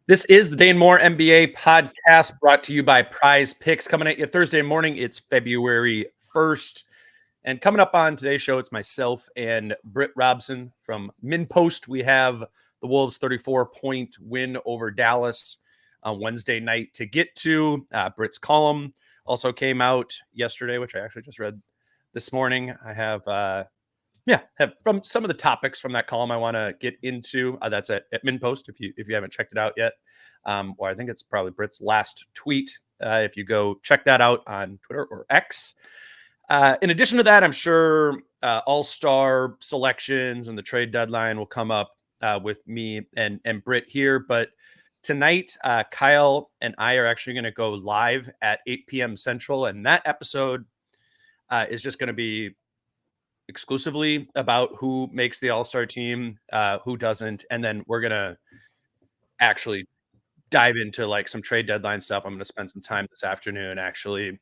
This is the Dane Moore NBA podcast brought to you by Prize Picks. Coming at you Thursday morning. It's February 1st. And coming up on today's show, it's myself and Britt Robson from MinPost. We have the Wolves' 34-point win over Dallas on Wednesday night to get to. Britt's column also came out yesterday, which I actually just read this morning. I have from some of the topics from that column I want to get into. That's at MinPost if you haven't checked it out yet. Or I think it's probably Britt's last tweet. If you go check that out on Twitter or X. In addition to that, I'm sure all-star selections and the trade deadline will come up with me and Britt here. But tonight, Kyle and I are actually going to go live at 8 p.m. Central. And that episode is just going to be exclusively about who makes the all-star team, who doesn't. And then we're going to actually dive into like some trade deadline stuff. I'm going to spend some time this afternoon actually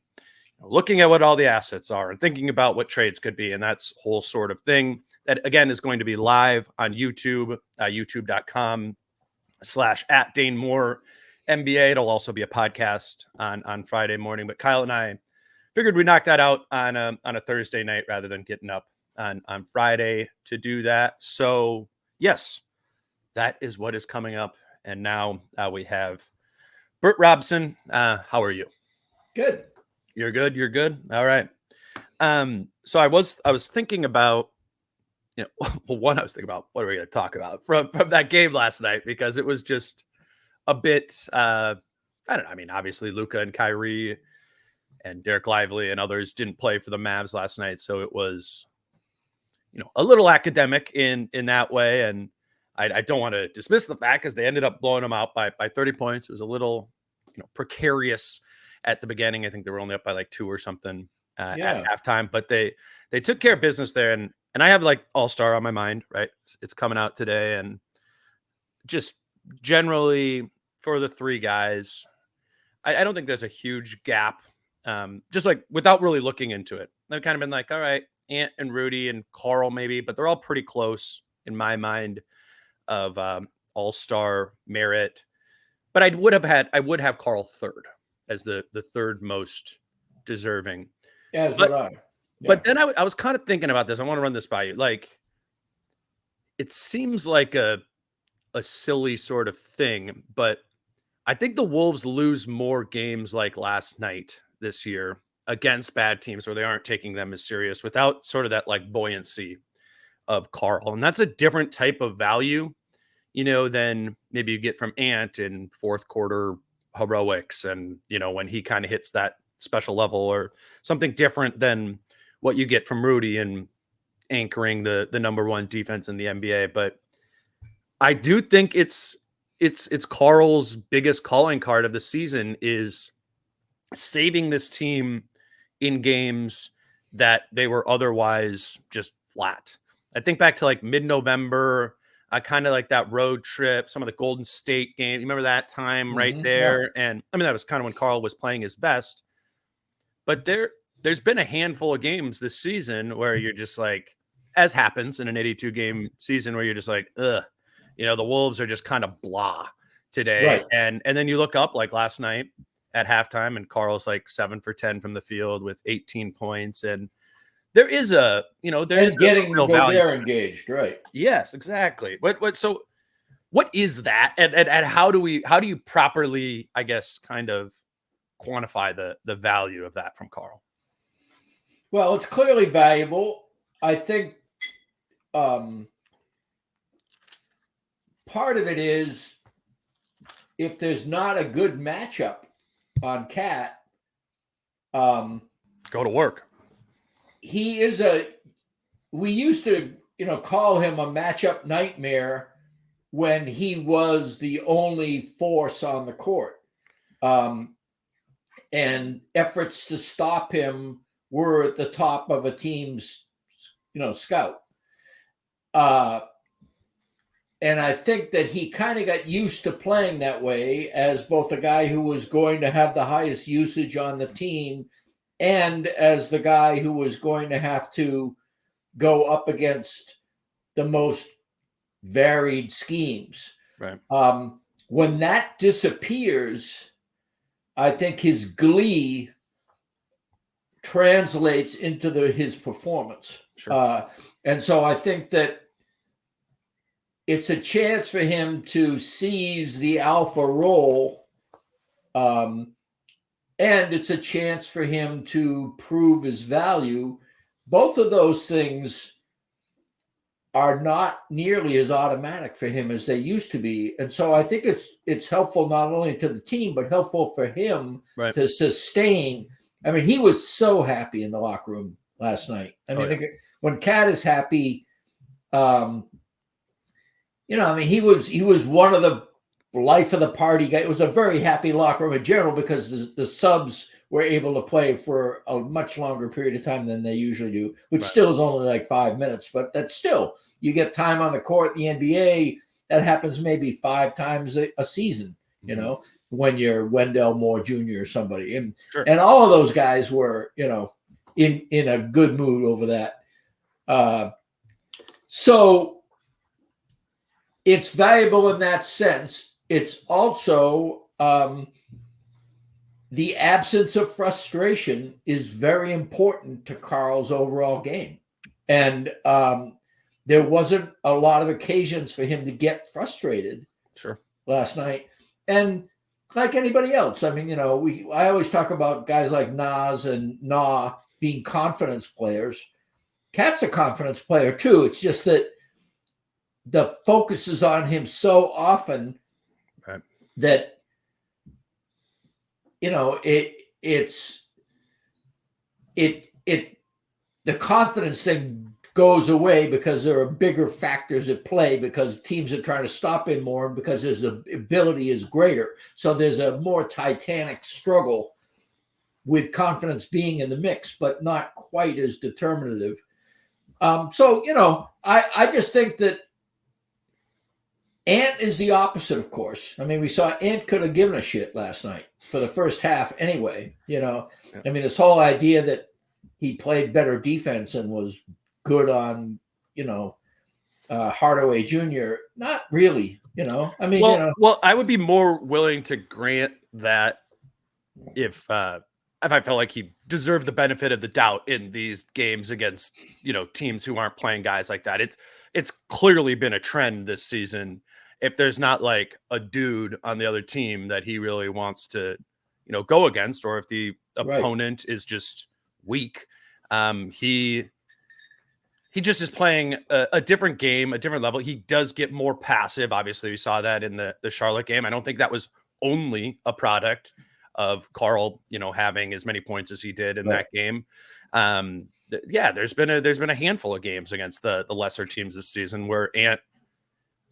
looking at what all the assets are and thinking about what trades could be. And that's whole sort of thing that again is going to be live on YouTube, youtube.com/@DaneMooreNBA. It'll also be a podcast on Friday morning, but Kyle and I figured we knock that out on a Thursday night rather than getting up on Friday to do that. So yes, that is what is coming up. And now we have Britt Robson. How are you? Good. You're good. You're good. All right. So I was thinking about, I was thinking about what are we going to talk about from that game last night, because it was just a bit, I don't know. I mean, obviously Luka and Kyrie and Derek Lively and others didn't play for the Mavs last night. So it was, a little academic in that way. And I don't want to dismiss the fact because they ended up blowing them out by 30 points. It was a little, precarious at the beginning. I think they were only up by like 2 or something at halftime, but they took care of business there. And I have like all-star on my mind, right? It's coming out today. And just generally for the three guys, I don't think there's a huge gap. Just like without really looking into it, I've kind of been like, all right, Ant and Rudy and Karl maybe, but they're all pretty close in my mind of all-star merit. But I would have Karl third as the third most deserving. Yeah, that's what I. Yeah. But then I was kind of thinking about this. I want to run this by you. Like, it seems like a silly sort of thing, but I think the Wolves lose more games like last night this year against bad teams where they aren't taking them as serious without sort of that like buoyancy of Karl. And that's a different type of value, than maybe you get from Ant in fourth quarter heroics. And, when he kind of hits that special level, or something different than what you get from Rudy and anchoring the number one defense in the NBA. But I do think it's Karl's biggest calling card of the season is saving this team in games that they were otherwise just flat. I think back to like mid-November, kind of like that road trip, some of the Golden State game. You remember that time right there? Yeah. And I mean, that was kind of when Karl was playing his best. But there's been a handful of games this season where you're just like, as happens in an 82-game season, where you're just like, ugh, the Wolves are just kind of blah today. Right. And then you look up like last night at halftime and Karl's like 7 for 10 from the field with 18 points. And there is getting Gobert engaged, right? Yes, exactly. So what is that? And how do you properly, I guess, kind of quantify the value of that from Karl? Well, it's clearly valuable. I think part of it is if there's not a good matchup on Cat, go to work. He is we used to, call him a matchup nightmare when he was the only force on the court. And efforts to stop him were at the top of a team's, scout. And I think that he kind of got used to playing that way as both a guy who was going to have the highest usage on the team and as the guy who was going to have to go up against the most varied schemes. Right. when that disappears, I think his glee translates into his performance. Sure. And so I think that it's a chance for him to seize the alpha role. And it's a chance for him to prove his value. Both of those things are not nearly as automatic for him as they used to be. And so I think it's helpful not only to the team, but helpful for him to sustain. I mean, he was so happy in the locker room last night. I mean, when Cat is happy, I mean, he was one of the life of the party guy. It was a very happy locker room in general because the subs were able to play for a much longer period of time than they usually do, which still is only like 5 minutes, but that's still, you get time on the court. The NBA, that happens maybe 5 times a season, when you're Wendell Moore Jr. or somebody. And all of those guys were, in a good mood over that. So it's valuable in that sense. It's also the absence of frustration is very important to Karl's overall game. And there wasn't a lot of occasions for him to get frustrated last night. And like anybody else, I mean, I always talk about guys like Nas and Na being confidence players. Cat's a confidence player too. It's just that the focus is on him so often that the confidence thing goes away because there are bigger factors at play, because teams are trying to stop him more, and because his ability is greater. So there's a more titanic struggle with confidence being in the mix, but not quite as determinative. I just think that Ant is the opposite, of course. I mean, we saw Ant could have given a shit last night for the first half anyway. I mean, this whole idea that he played better defense and was good on, Hardaway Jr. Not really, I mean, Well, I would be more willing to grant that if I felt like he deserved the benefit of the doubt in these games against, teams who aren't playing guys like that. It's clearly been a trend this season. If there's not like a dude on the other team that he really wants to, go against, or if the opponent is just weak, he just is playing a different game, a different level. He does get more passive. Obviously, we saw that in the Charlotte game. I don't think that was only a product of Karl, having as many points as he did in that game. There's been a handful of games against the lesser teams this season where Ant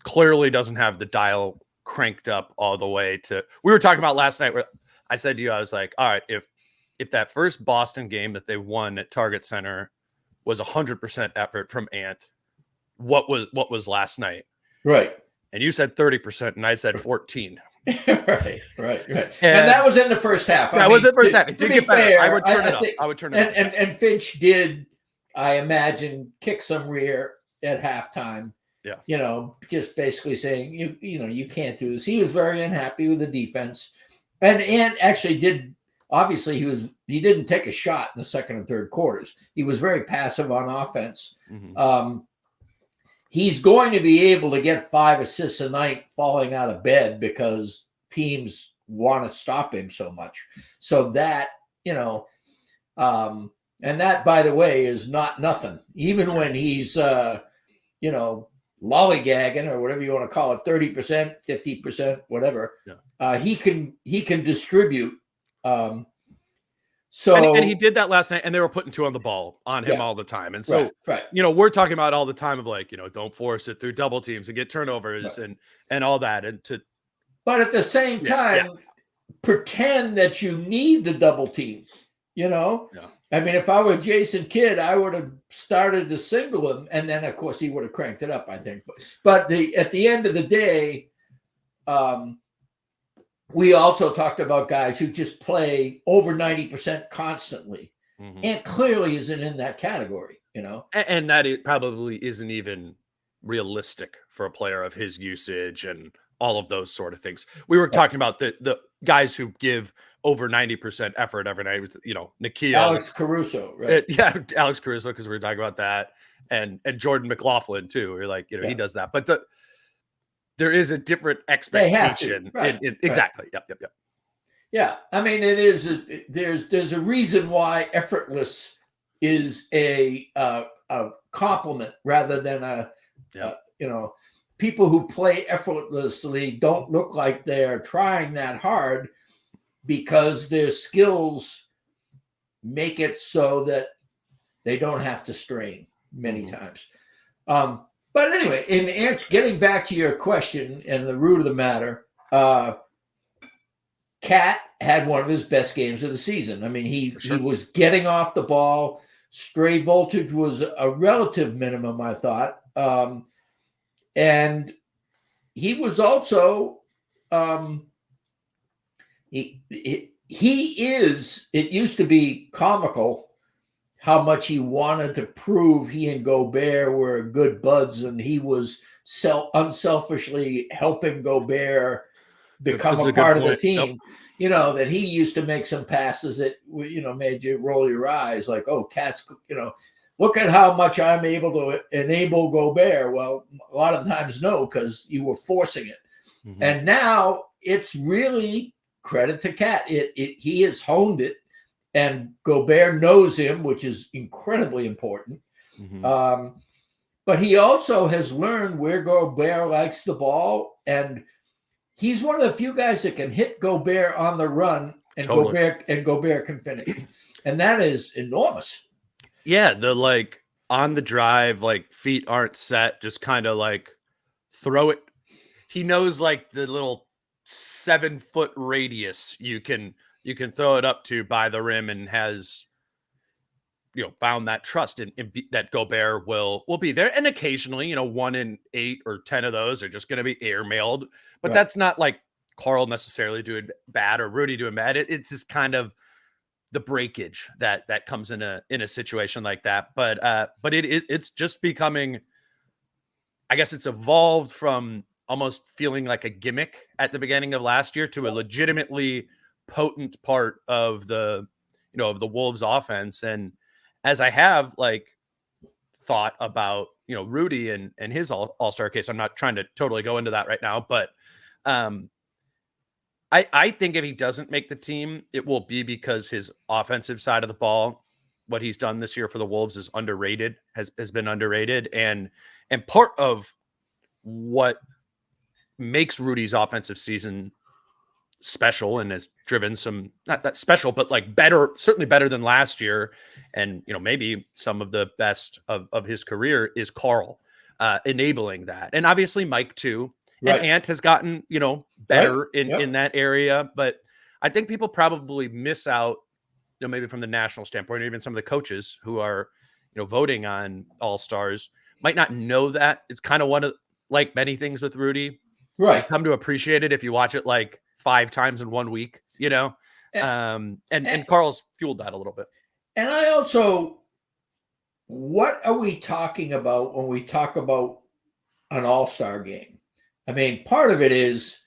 clearly doesn't have the dial cranked up all the way to. We were talking about last night where I said to you, I was like, all right, if that first Boston game that they won at Target Center was 100% effort from Ant, what was last night? Right. And you said 30%, and I said 14. Right. And that was in the first half. That was in the first half. It did get better. Fair, I would turn it up. I would turn it up. And Finch did, I imagine, kick some rear at halftime. Yeah. Just basically saying, you can't do this. He was very unhappy with the defense. And Ant actually did, obviously he didn't take a shot in the second and third quarters. He was very passive on offense. Mm-hmm. He's going to be able to get 5 assists a night falling out of bed because teams want to stop him so much. So that, and that, by the way, is not nothing. Even when he's, lollygagging or whatever you want to call it, 30%, 50%, whatever. Yeah. He can distribute. And he did that last night, and they were putting 2 on the ball on him all the time. And so, we're talking about all the time of like, don't force it through double teams and get turnovers and all that. But at the same time, pretend that you need the double team, Yeah. I mean, if I were Jason Kidd, I would have started to single him, and then, of course, he would have cranked it up, I think. But at the end of the day, we also talked about guys who just play over 90% constantly, and clearly isn't in that category, And that it probably isn't even realistic for a player of his usage and all of those sort of things. We were talking about the guys who give over 90% effort every night. You know, Nikhil, Alex Caruso, right? Alex Caruso, because we were talking about that, and Jordan McLaughlin too. We're like, you know, he does that, but there is a different expectation. Right. Exactly. Yep. Yeah, I mean, it is. There's a reason why effortless is a compliment rather than you know, people who play effortlessly don't look like they're trying that hard because their skills make it so that they don't have to strain many times. But anyway, getting back to your question and the root of the matter, Cat had one of his best games of the season. I mean, he was getting off the ball. Stray voltage was a relative minimum, I thought. And he was also he is. It used to be comical how much he wanted to prove he and Gobert were good buds, and he was unselfishly helping Gobert become a part of the team. Yep. You know, that he used to make some passes that, you know, made you roll your eyes like, oh, Cat's, you know, look at how much I'm able to enable Gobert. Well, a lot of the times, no, because you were forcing it. And now it's really credit to Cat. He has honed it, and Gobert knows him, which is incredibly important. But he also has learned where Gobert likes the ball, and he's one of the few guys that can hit Gobert on the run, and Gobert can finish, and that is enormous. Yeah, the like on the drive, like feet aren't set, just kind of like throw it. He knows like the little 7-foot radius you can throw it up to by the rim, and has, you know, found that trust in that Gobert will be there. And occasionally, you know, 1 in 8 or 10 of those are just going to be airmailed, but that's not like Karl necessarily doing bad or Rudy doing bad. It's just kind of the breakage that comes in a situation like that. But it's just becoming, I guess it's evolved from almost feeling like a gimmick at the beginning of last year to a legitimately potent part of the, you know, of the Wolves offense. And as I have like thought about, you know, Rudy and his all-star case, I'm not trying to totally go into that right now, but I think if he doesn't make the team, it will be because his offensive side of the ball, what he's done this year for the Wolves, is underrated, has been underrated. And part of what makes Rudy's offensive season special and has driven some, not that special, but like better, certainly better than last year, and, you know, maybe some of the best of his career, is Karl enabling that. And obviously Mike too. And Ant has gotten, you know, better in that area. But I think people probably miss out, you know, maybe from the national standpoint, or even some of the coaches who are, you know, voting on all-stars might not know that. It's kind of one of, like many things with Rudy, you come to appreciate it if you watch it like 5 times in 1 week, you know. And Karl's fueled that a little bit. And I also, what are we talking about when we talk about an all-star game? I mean, part of it is,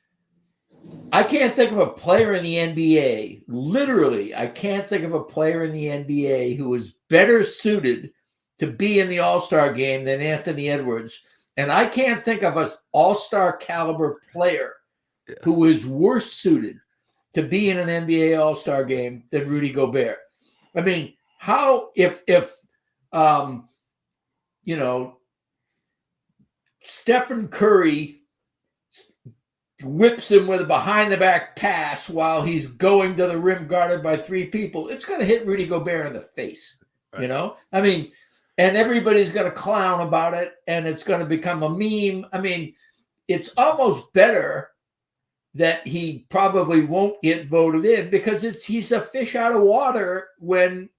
I can't think of a player in the NBA, literally, I can't think of a player in the NBA who is better suited to be in the all-star game than Anthony Edwards. And I can't think of an all-star caliber player who is worse suited to be in an NBA all-star game than Rudy Gobert. I mean, how, if you know, Stephen Curry whips him with a behind-the-back pass while he's going to the rim guarded by 3 people, it's going to hit Rudy Gobert in the face, you know? I mean, and everybody's going to clown about it, and it's going to become a meme. I mean, it's almost better that he probably won't get voted in, because he's a fish out of water when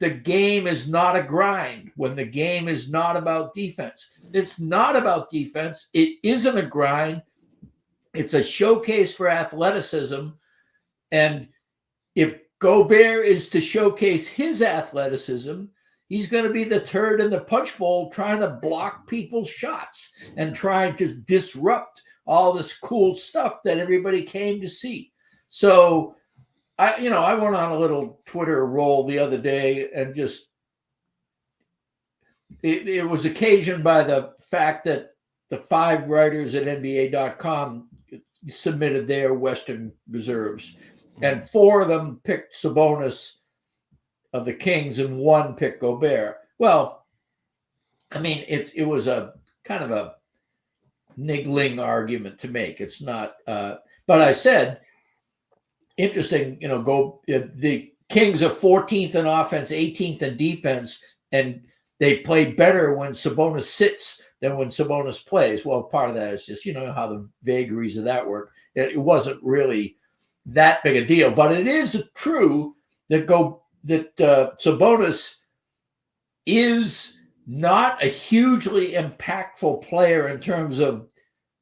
the game is not a grind, when the game is not about defense. It's not about defense. It isn't a grind. It's a showcase for athleticism. And if Gobert is to showcase his athleticism, he's going to be the turd in the punch bowl trying to block people's shots and trying to disrupt all this cool stuff that everybody came to see. So I went on a little Twitter roll the other day, and just it was occasioned by the fact that the 5 writers at NBA.com submitted their Western reserves, and 4 of them picked Sabonis of the Kings, and 1 picked Gobert. Well, I mean, it was a kind of a niggling argument to make. It's not, but I said, interesting, if the Kings are 14th in offense, 18th in defense, and they play better when Sabonis sits than when Sabonis plays. Well, part of that is just, how the vagaries of that work. It wasn't really that big a deal, but it is true that Sabonis is not a hugely impactful player in terms of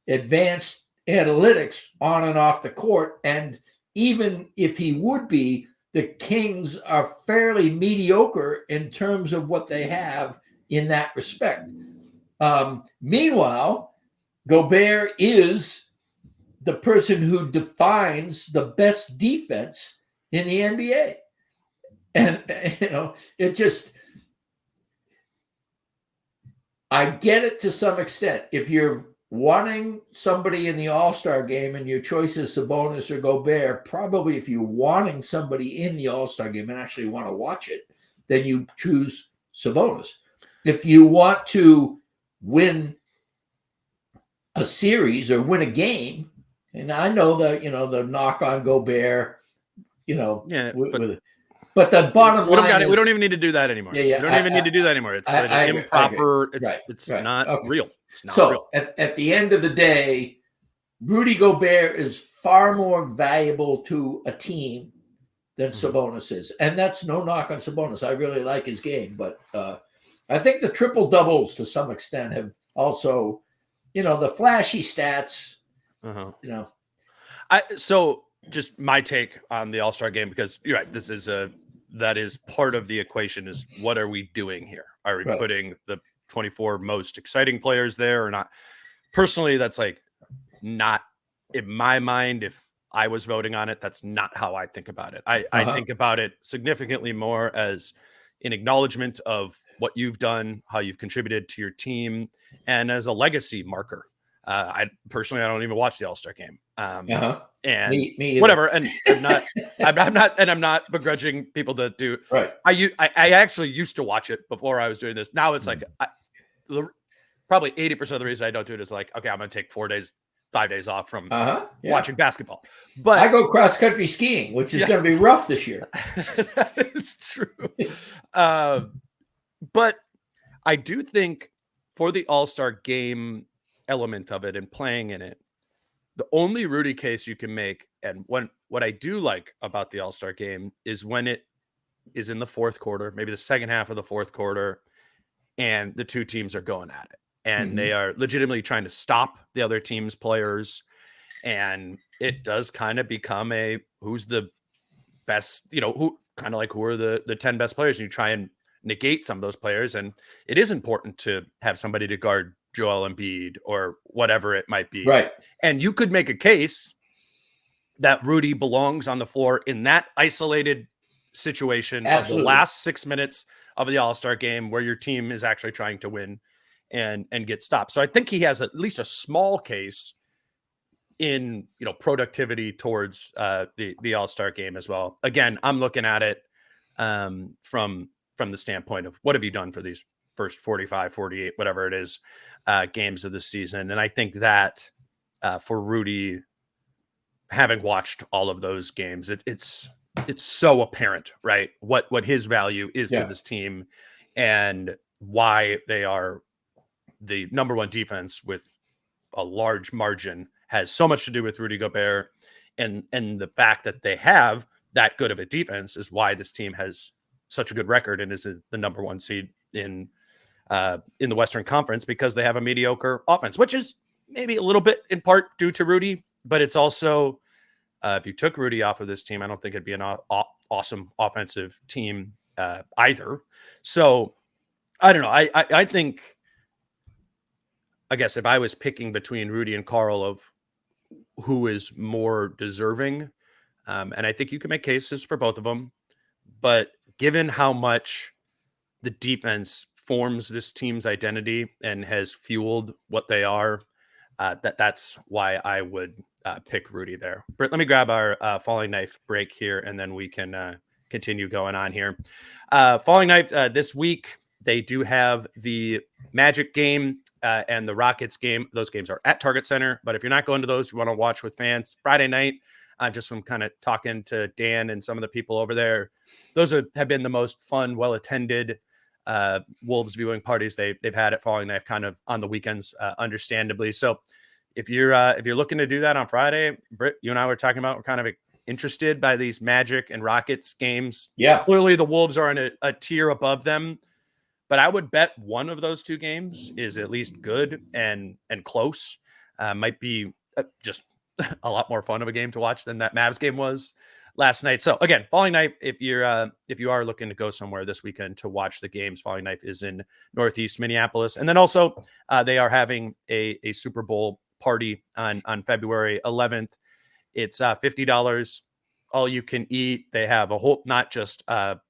advanced analytics on and off the court. And even if he would be, the Kings are fairly mediocre in terms of what they have in that respect. Meanwhile, Gobert is the person who defines the best defense in the NBA. And, it just, I get it to some extent. If you're wanting somebody in the All-Star game and your choice is Sabonis or Gobert, probably if you're wanting somebody in the All-Star game and actually want to watch it, then you choose Sabonis. If you want to win a series or win a game, and I know that, the knock on Gobert, but the bottom line we don't even need to do that anymore. Yeah, we don't even need to do that anymore. It's improper. It's not real. It's not real. At the end of the day, Rudy Gobert is far more valuable to a team than Sabonis is. And that's no knock on Sabonis. I really like his game. But I think the triple doubles to some extent have also, the flashy stats, So just my take on the All-Star game, because you're right, that is part of the equation, is what are we doing here? Are we putting the 24 most exciting players there or not? Personally, that's not in my mind. If I was voting on it, that's not how I think about it. I think about it significantly more as an acknowledgement of what you've done, how you've contributed to your team, and as a legacy marker. I don't even watch the All-Star game. And me whatever. And I'm not begrudging people to do. Right. I actually used to watch it before I was doing this. Now it's probably 80% of the reason I don't do it is okay, I'm going to take 5 days off from watching basketball. But I go cross-country skiing, which is going to be rough this year. That is true. But I do think for the All-Star game element of it and playing in it, the only Rudy case you can make, and what I do like about the All-Star game, is when it is in the fourth quarter, maybe the second half of the fourth quarter, and the two teams are going at it. And they are legitimately trying to stop the other team's players. And it does kind of become who's the best, who are the 10 best players, and you try and negate some of those players. And it is important to have somebody to guard Joel Embiid or whatever it might be. Right. And you could make a case that Rudy belongs on the floor in that isolated situation of the last 6 minutes of the All-Star game where your team is actually trying to win and get stopped. So I think he has at least a small case in, productivity towards the All-Star game as well. Again, I'm looking at it from the standpoint of what have you done for these first 45, 48, whatever it is, games of the season. And I think that for Rudy, having watched all of those games, it's so apparent, right? What his value is to this team and why they are the number one defense with a large margin has so much to do with Rudy Gobert. And the fact that they have that good of a defense is why this team has such a good record and is the number one seed in the Western Conference, because they have a mediocre offense, which is maybe a little bit in part due to Rudy, but it's also, if you took Rudy off of this team, I don't think it'd be an awesome offensive team either. So I don't know. I think, I guess if I was picking between Rudy and Karl of who is more deserving. And I think you can make cases for both of them. But given how much the defense forms this team's identity and has fueled what they are, that's why I would pick Rudy there. Britt, let me grab our falling knife break here, and then we can continue going on here. Falling knife this week, they do have the Magic game and the Rockets game. Those games are at Target Center, but if you're not going to those, you want to watch with fans Friday night. Just from kind of talking to Dan and some of the people over there, those have been the most fun, well-attended Wolves viewing parties they've had at Falling Knife kind of on the weekends, understandably. So if you're looking to do that on Friday, Britt, you and I were talking about, we're kind of interested by these Magic and Rockets games. Yeah. Clearly the Wolves are in a tier above them, but I would bet one of those two games is at least good and close. Might be just a lot more fun of a game to watch than that Mavs game was last night. So again, Falling Knife, if you are looking to go somewhere this weekend to watch the games, Falling Knife is in Northeast Minneapolis. And then also they are having a Super Bowl party on February 11th. It's $50, all you can eat. They have a whole, not just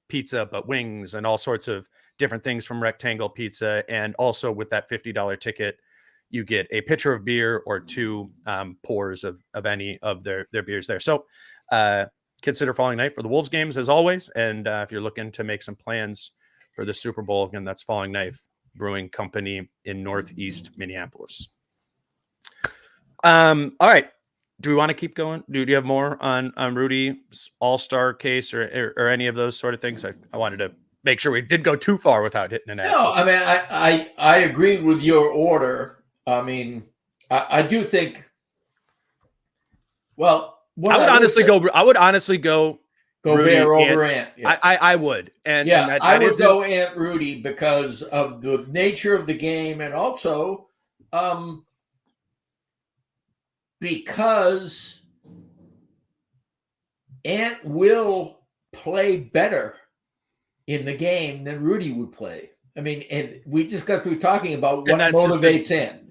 pizza, but wings and all sorts of different things from Rectangle Pizza. And also with that $50 ticket, you get a pitcher of beer or two pours of any of their beers there. So consider Falling Knife for the Wolves games as always. And if you're looking to make some plans for the Super Bowl, again, that's Falling Knife Brewing Company in Northeast Minneapolis. All right. Do we want to keep going? Do you have more on Rudy's all-star case or any of those sort of things? I wanted to make sure we didn't go too far without hitting an ad. No, I mean, I agree with your order. I mean, I do think, well, I would honestly go Gobert over Ant. Yeah. I would. And yeah, that I would go Ant Rudy because of the nature of the game, and also because Ant will play better in the game than Rudy would play. I mean, and we just got through talking about what motivates Ant.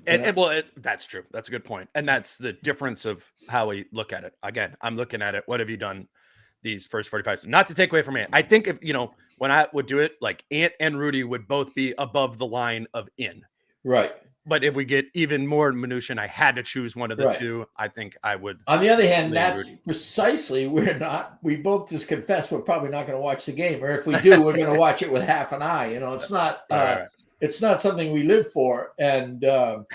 That's true. That's a good point. And that's the difference of how we look at it. Again, I'm looking at it. What have you done these first 45? Not to take away from Ant. I think if, when I would do it, like Ant and Rudy would both be above the line of in. Right. But if we get even more minutia and I had to choose one of the two, I think I would. On the other hand, that's Rudy. Precisely, we both just confessed we're probably not going to watch the game. Or if we do, we're going to watch it with half an eye. It's not, it's not something we live for. And Does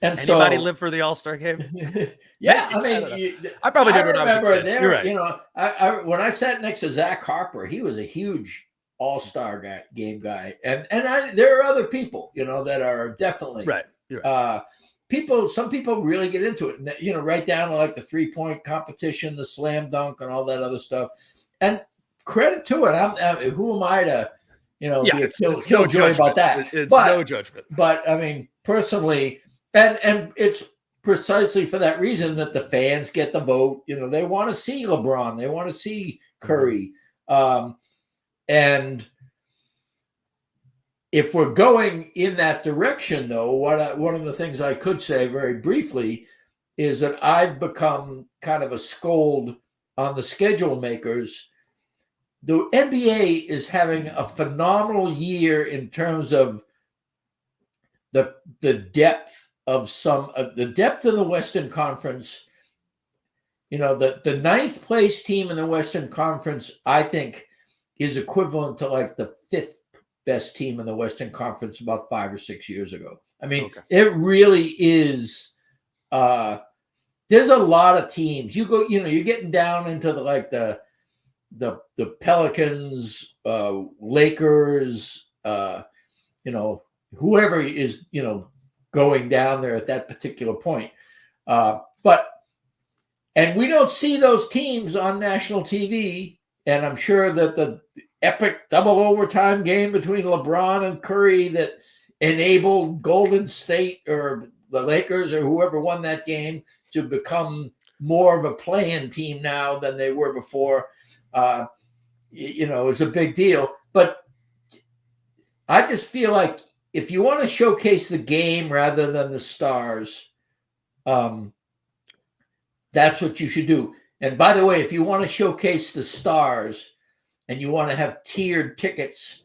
anybody live for the All-Star game? Yeah. I mean, I probably did when I was a kid. There, You're right. When I sat next to Zach Harper, he was a huge all-star game guy, and there are other people that are definitely right. Some people really get into it, right down to like the 3-point competition, the slam dunk, and all that other stuff. And credit to it. Who am I to be a killjoy about that? It's no judgment. But I mean, personally, and it's precisely for that reason that the fans get the vote. They want to see LeBron, they want to see Curry. And if we're going in that direction, though, one of the things I could say very briefly is that I've become kind of a scold on the schedule makers. The NBA is having a phenomenal year in terms of the depth of the depth of the Western Conference. The ninth place team in the Western Conference, I think, is equivalent to like the 5th best team in the Western Conference about 5 or 6 years ago. I mean, It really is. There's a lot of teams. You're getting down into the Pelicans, Lakers, whoever is, going down there at that particular point. And we don't see those teams on national TV. And I'm sure that the epic double overtime game between LeBron and Curry that enabled Golden State or the Lakers or whoever won that game to become more of a play-in team now than they were before, is a big deal. But I just feel like if you want to showcase the game rather than the stars, That's what you should do. And by the way, if you want to showcase the stars and you want to have tiered tickets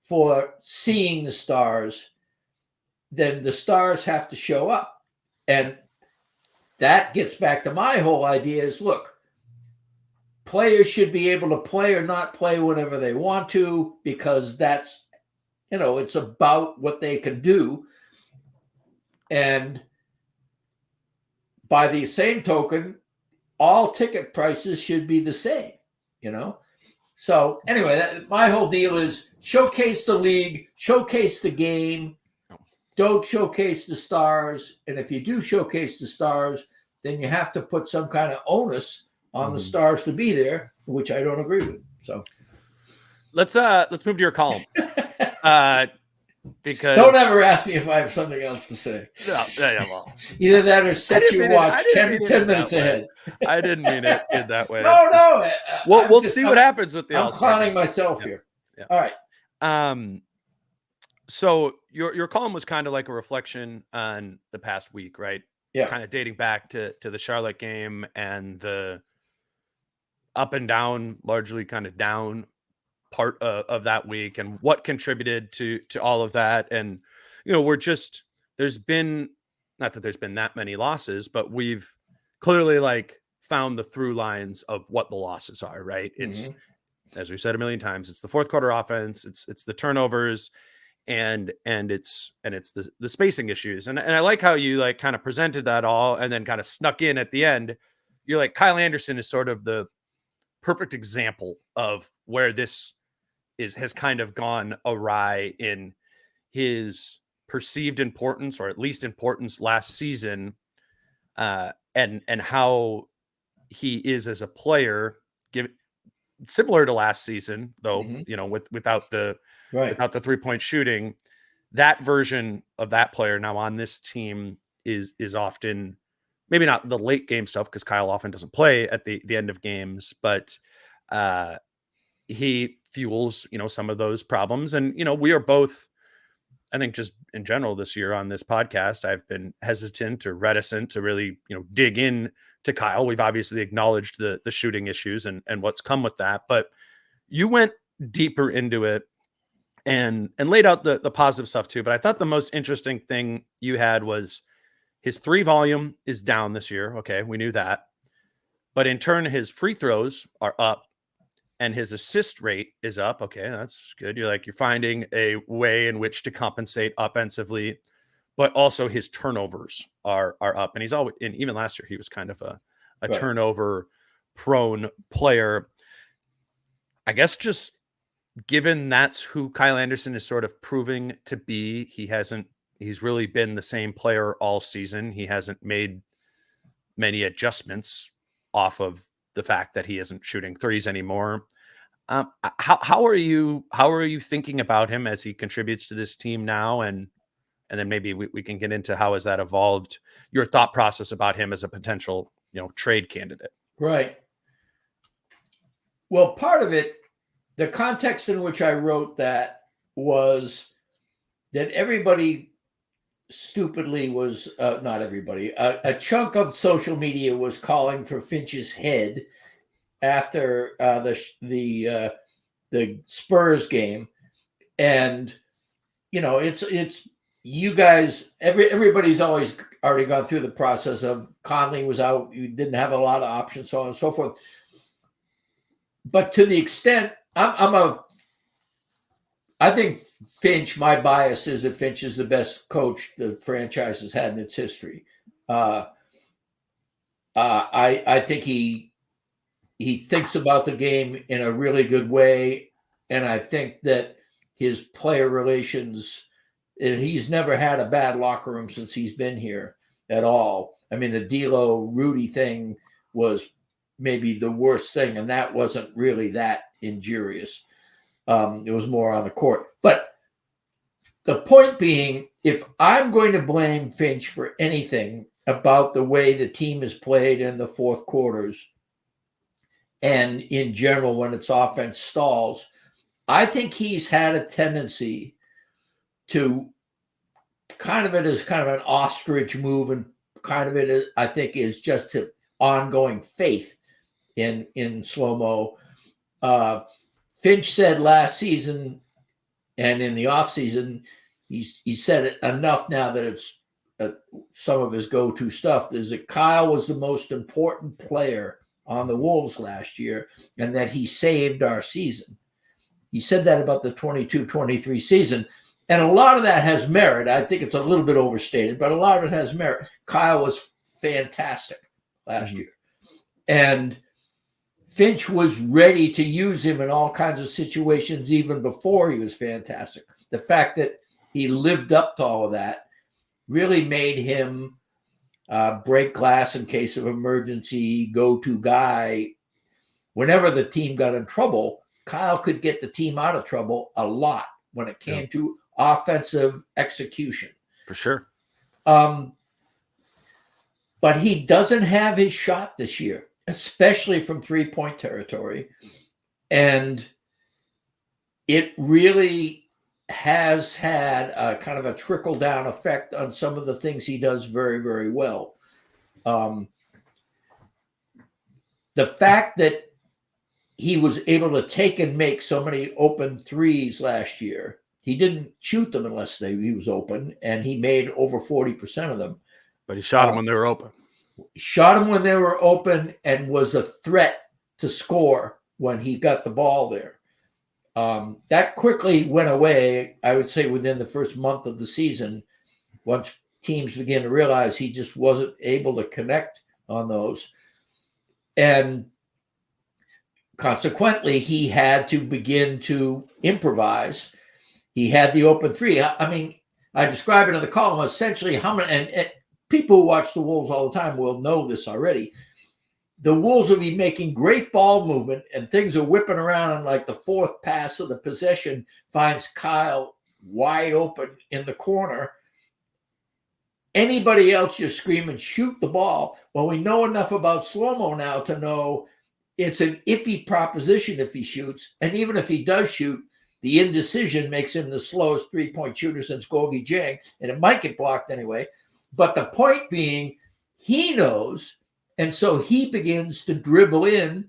for seeing the stars, then the stars have to show up. And that gets back to my whole idea is, look, players should be able to play or not play whenever they want to, because that's, it's about what they can do. And by the same token, all ticket prices should be the same, So anyway, my whole deal is showcase the league, showcase the game, don't showcase the stars. And if you do showcase the stars, then you have to put some kind of onus on the stars to be there, which I don't agree with. So let's move to your column. Because don't ever ask me if I have something else to say. No, yeah, well, either that or set your watch 10 minutes ahead. I didn't mean it in that way. No. We'll see what happens with the All-Star. I'm clowning myself here. Yeah. All right. So your column was kind of like a reflection on the past week, right? Yeah. Kind of dating back to the Charlotte game and the up and down, largely kind of down part of that week, and what contributed to all of that. And there's been, not that there's been that many losses, but we've clearly found the through lines of what the losses are, right? It's as we've said a million times, it's the fourth quarter offense, it's the turnovers, and it's the spacing issues. And I like how you kind of presented that all and then kind of snuck in at the end. You're like, Kyle Anderson is sort of the perfect example of where this has kind of gone awry in his perceived importance, or at least importance last season, and how he is as a player, similar to last season, though, without the 3-point shooting. That version of that player now on this team is often, maybe not the late game stuff, because Kyle often doesn't play at the end of games, but he fuels, some of those problems. And, we are both, I think, just in general this year on this podcast, I've been hesitant or reticent to really, dig in to Kyle. We've obviously acknowledged the shooting issues and what's come with that, but you went deeper into it and laid out the positive stuff too. But I thought the most interesting thing you had was his 3 volume is down this year. Okay, we knew that. But in turn, his free throws are up and his assist rate is up. Okay, that's good. You're finding a way in which to compensate offensively, but also his turnovers are up. And he's always, and even last year, he was kind of a turnover prone player. I guess just given that's who Kyle Anderson is sort of proving to be, he's really been the same player all season. He hasn't made many adjustments off of the fact that he isn't shooting threes anymore. How are you thinking about him as he contributes to this team now? And then maybe we can get into how has that evolved your thought process about him as a potential, trade candidate. Right. Well, part of it, the context in which I wrote that was that everybody stupidly was, not everybody, a chunk of social media was calling for Finch's head after the Spurs game. And, it's you guys, everybody's always already gone through the process of Conley was out. You didn't have a lot of options, so on and so forth. But to the extent, I think Finch, my bias is that Finch is the best coach the franchise has had in its history. I think he thinks about the game in a really good way. And I think that his player relations, he's never had a bad locker room since he's been here at all. I mean, the D'Lo Rudy thing was maybe the worst thing, and that wasn't really that injurious. It was more on the court. But the point being, if I'm going to blame Finch for anything about the way the team is played in the fourth quarters and in general when its offense stalls, I think he's had a tendency to kind of it as kind of an ostrich move, and kind of it is, I think, is just to ongoing faith in SloMo. Finch said last season and in the offseason, he said it enough now that it's some of his go-to stuff, is that Kyle was the most important player on the Wolves last year and that he saved our season. He said that about the 22-23 season. And a lot of that has merit. I think it's a little bit overstated, but a lot of it has merit. Kyle was fantastic last year. And Finch was ready to use him in all kinds of situations even before he was fantastic. The fact that he lived up to all of that really made him break glass in case of emergency, go-to guy. Whenever the team got in trouble, Kyle could get the team out of trouble a lot when it came to offensive execution. For sure. But he doesn't have his shot this year, especially from three-point territory. And it really has had a kind of a trickle-down effect on some of the things he does very, very well. The fact that he was able to take and make so many open threes last year, he didn't shoot them unless he was open, and he made over 40% of them. But he shot them when they were open. Shot them when they were open and was a threat to score when he got the ball there. That quickly went away, I would say, within the first month of the season, once teams began to realize he just wasn't able to connect on those. And consequently, he had to begin to improvise. He had the open three. I mean, I describe it in the column essentially how many, and people who watch the Wolves all the time will know this already. The Wolves will be making great ball movement and things are whipping around, and like the fourth pass of the possession finds Kyle wide open in the corner. Anybody else just screaming, shoot the ball. Well, we know enough about SloMo now to know it's an iffy proposition if he shoots. And even if he does shoot, the indecision makes him the slowest three-point shooter since Gorgie Jang, and it might get blocked anyway. But the point being, he knows, and so he begins to dribble in.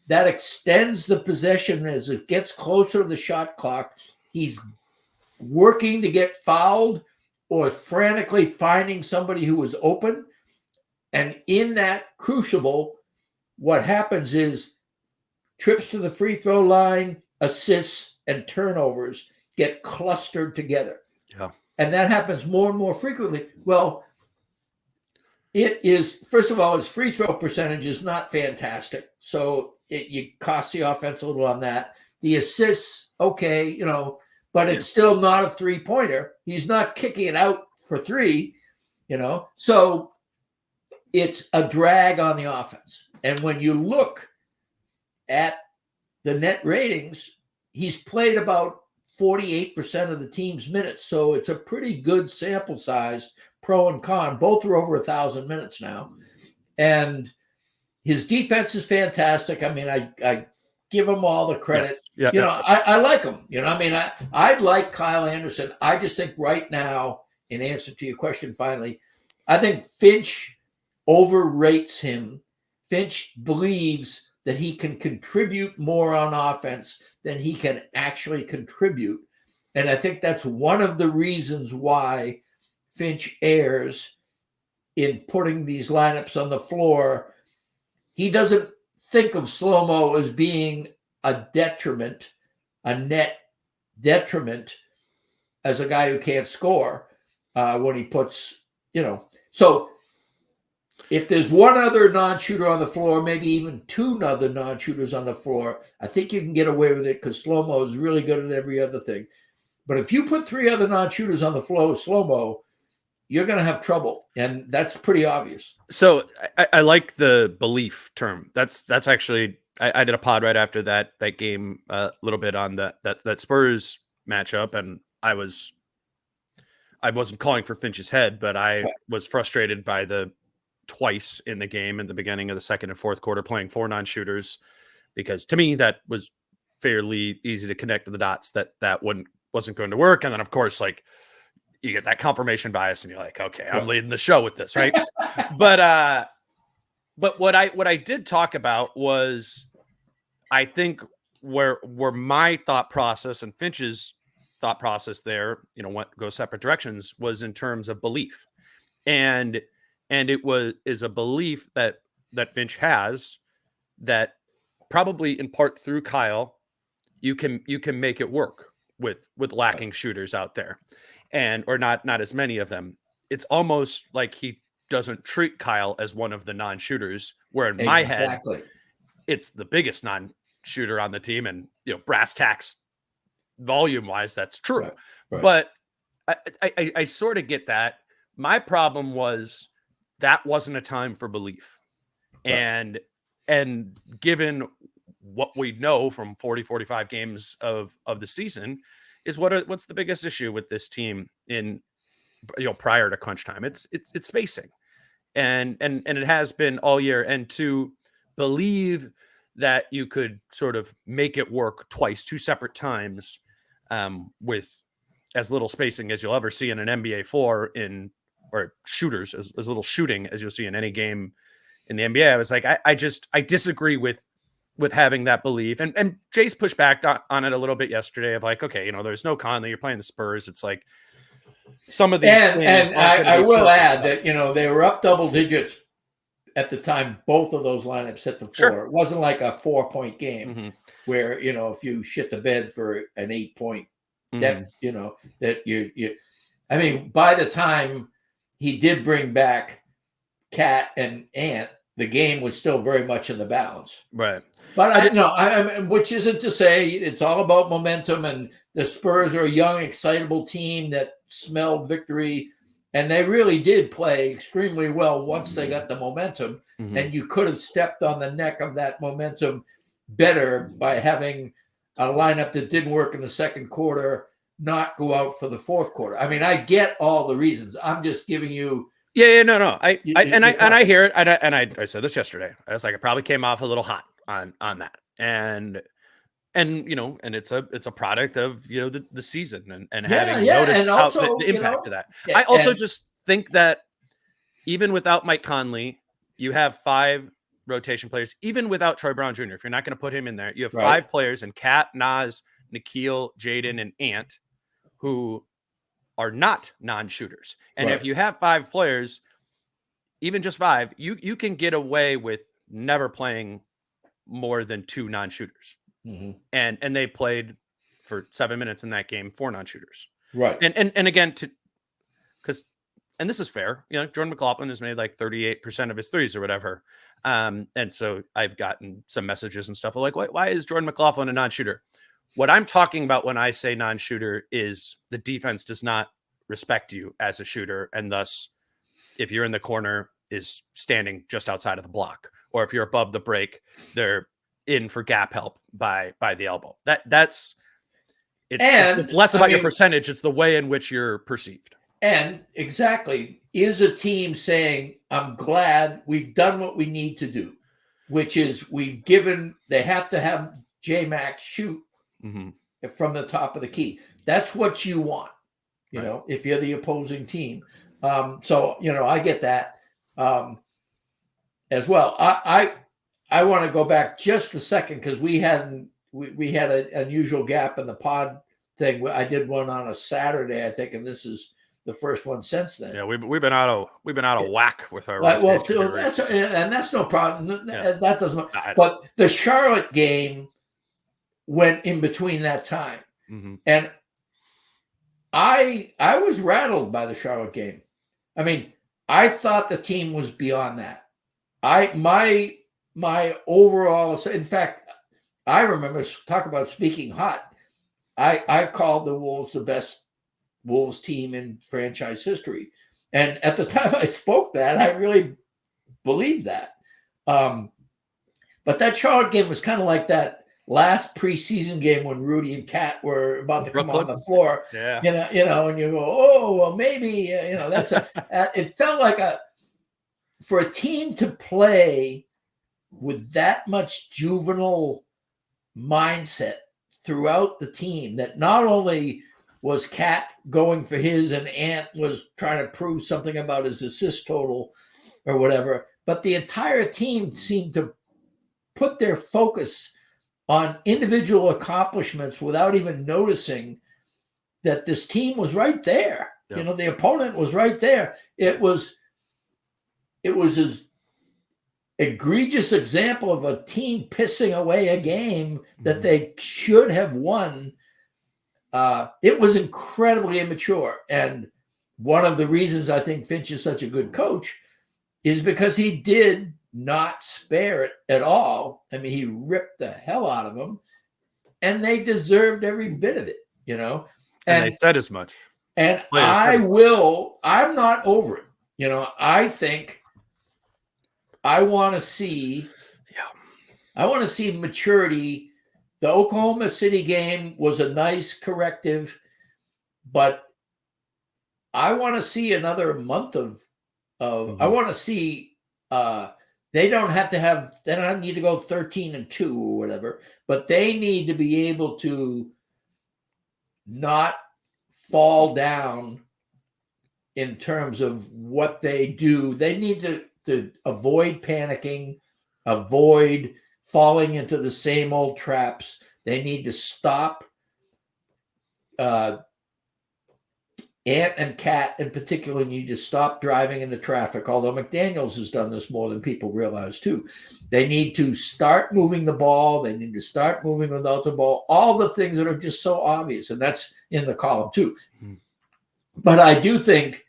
That extends the possession as it gets closer to the shot clock. He's working to get fouled or frantically finding somebody who is open. And in that crucible, what happens is trips to the free throw line, assists, and turnovers get clustered together. Yeah. And that happens more and more frequently. Well, it is, first of all, his free throw percentage is not fantastic. So you cost the offense a little on that. The assists, okay, but it's still not a three-pointer. He's not kicking it out for three, So it's a drag on the offense. And when you look at the net ratings, he's played about 48% of the team's minutes. So it's a pretty good sample size, pro and con. Both are over 1,000 minutes now. And his defense is fantastic. I mean, I give him all the credit. I like him. I'd like Kyle Anderson. I just think right now, in answer to your question finally, I think Finch overrates him. Finch believes that he can contribute more on offense than he can actually contribute. And I think that's one of the reasons why Finch errs in putting these lineups on the floor. He doesn't think of SloMo as being a detriment, a net detriment as a guy who can't score when he puts, So if there's one other non-shooter on the floor, maybe even two other non-shooters on the floor, I think you can get away with it because SloMo is really good at every other thing. But if you put three other non-shooters on the floor with SloMo, you're going to have trouble. And that's pretty obvious. So I like the belief term. That's actually, I did a pod right after that game a little bit on that Spurs matchup. And I wasn't calling for Finch's head, but I was frustrated by the twice in the game in the beginning of the second and fourth quarter playing four non-shooters, because to me that was fairly easy to connect to the dots that wasn't going to work. And then of course, like, you get that confirmation bias and you're like, okay, I'm leading the show with this, right? But But what I did talk about was, I think where my thought process and Finch's thought process there, what go separate directions, was in terms of belief. And it is a belief that Finch has, that probably in part through Kyle, you can make it work with lacking shooters out there, or not as many of them. It's almost like he doesn't treat Kyle as one of the non-shooters, where in my head it's the biggest non-shooter on the team, and brass tacks volume wise, that's true. Right. But I sort of get that. My problem was that wasn't a time for belief. Right. And given what we know from 45 games of the season, is what's the biggest issue with this team in prior to crunch time? It's spacing. And it has been all year. And to believe that you could sort of make it work twice, two separate times, with as little spacing as you'll ever see in an NBA floor, or shooters, as little shooting as you'll see in any game in the NBA. I was like, I disagree with having that belief. And Jace pushed back on it a little bit yesterday of like, okay, there's no Conley, you're playing the Spurs. It's like some of these things. And I will add that, they were up double digits at the time both of those lineups hit the floor. Sure. It wasn't like a 4-point game where, if you shit the bed for an 8-point, that, that you I mean, by the time he did bring back Cat and Ant, the game was still very much in the balance. Right. But which isn't to say it's all about momentum, and the Spurs are a young, excitable team that smelled victory, and they really did play extremely well once they got the momentum. And you could have stepped on the neck of that momentum better by having a lineup that didn't work in the second quarter not go out for the fourth quarter. I mean, I get all the reasons. I'm just giving you. No. I hear it. I said this yesterday. I was like, I probably came off a little hot on that. And it's a product of, the season and having noticed also, the impact of that. I also just think that even without Mike Conley, you have 5 rotation players. Even without Troy Brown Jr., if you're not going to put him in there, you have 5 players in Kat, Naz, Nikhil, Jaden, and Ant, who are not non-shooters. And if you have 5 players, even just 5, you can get away with never playing more than 2 non-shooters. And they played for 7 minutes in that game, 4 non-shooters. Right. And again, and this is fair, Jordan McLaughlin has made like 38% of his threes or whatever. And so I've gotten some messages and stuff like, why is Jordan McLaughlin a non-shooter? What I'm talking about when I say non-shooter is the defense does not respect you as a shooter. And thus, if you're in the corner, is standing just outside of the block, or if you're above the break, they're in for gap help by the elbow. It's less about your percentage. It's the way in which you're perceived. And exactly, is a team saying, I'm glad we've done what we need to do, which is they have to have J-Mac shoot from the top of the key. That's what you want, if you're the opposing team. So, I get that as well. I want to go back just a second, because we had an unusual gap in the pod thing. I did one on a Saturday, I think, and this is the first one since then. Yeah, we've been out of whack with our. That's no problem. Yeah. That doesn't. But the Charlotte game went in between that time, and I was rattled by the Charlotte game. I mean, I thought the team was beyond that. My overall, in fact, I remember, talk about speaking hot. I called the Wolves the best Wolves team in franchise history. And at the time I spoke that, I really believed that. But that Charlotte game was kind of like that last preseason game when Rudy and Kat were about to come on the floor. Yeah. And you go, oh, well, maybe, that's it felt like for a team to play with that much juvenile mindset throughout the team, that not only was Cat going for his and Ant was trying to prove something about his assist total or whatever, but the entire team seemed to put their focus on individual accomplishments without even noticing that this team was right there. Yeah. The opponent was right there. It was as egregious example of a team pissing away a game that they should have won. It was incredibly immature. And one of the reasons I think Finch is such a good coach is because he did not spare it at all. I mean, he ripped the hell out of them, and they deserved every bit of it, And they said as much. And Players I'm not over it. I think I want to see maturity. The Oklahoma City game was a nice corrective, but I want to see another month of I want to see they don't need to go 13-2 or whatever, but they need to be able to not fall down in terms of what they do. They need to avoid panicking, avoid falling into the same old traps. They need to stop Ant and Cat in particular need to stop driving into traffic, although McDaniels has done this more than people realize too. They need to start moving the ball. They need to start moving without the ball. All the things that are just so obvious, and that's in the column too. But I do think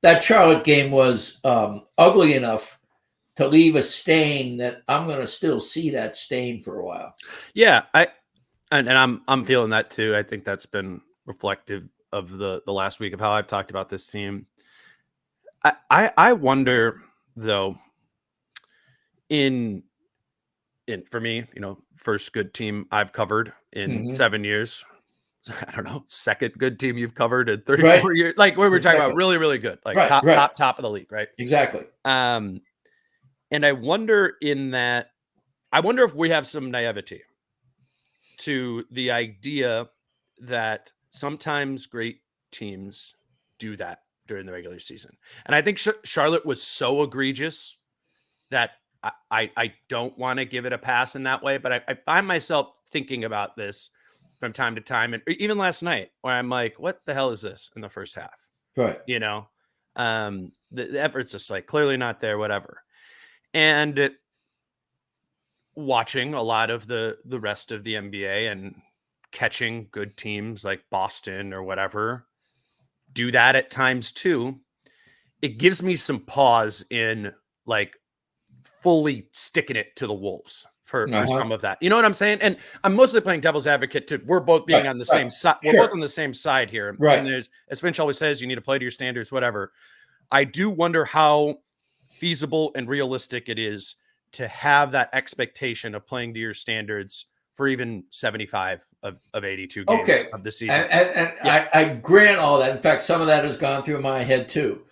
that Charlotte game was ugly enough to leave a stain that I'm going to still see that stain for a while. Yeah, I'm feeling that too. I think that's been reflective of the last week of how I've talked about this team. I wonder though, in for me, first good team I've covered in 7 years. I don't know, second good team you've covered in 34 years. Like we were talking about really, really good, like top of the league, right? Exactly. And I wonder if we have some naivety to the idea that sometimes great teams do that during the regular season. And I think Charlotte was so egregious that I don't want to give it a pass in that way. But I find myself thinking about this from time to time. And even last night where I'm like, what the hell is this in the first half? Right. The effort's just like clearly not there, whatever. And watching a lot of the rest of the NBA and catching good teams like Boston or whatever do that at times too, it gives me some pause in like fully sticking it to the Wolves for some of that. You know what I'm saying? And I'm mostly playing devil's advocate to we're both being on the same side. We're both on the same side here. Right. And there's, as Finch always says, you need to play to your standards, whatever. I do wonder how feasible and realistic it is to have that expectation of playing to your standards for even 75 of 82 games of the season. And I grant all that. In fact, some of that has gone through my head too.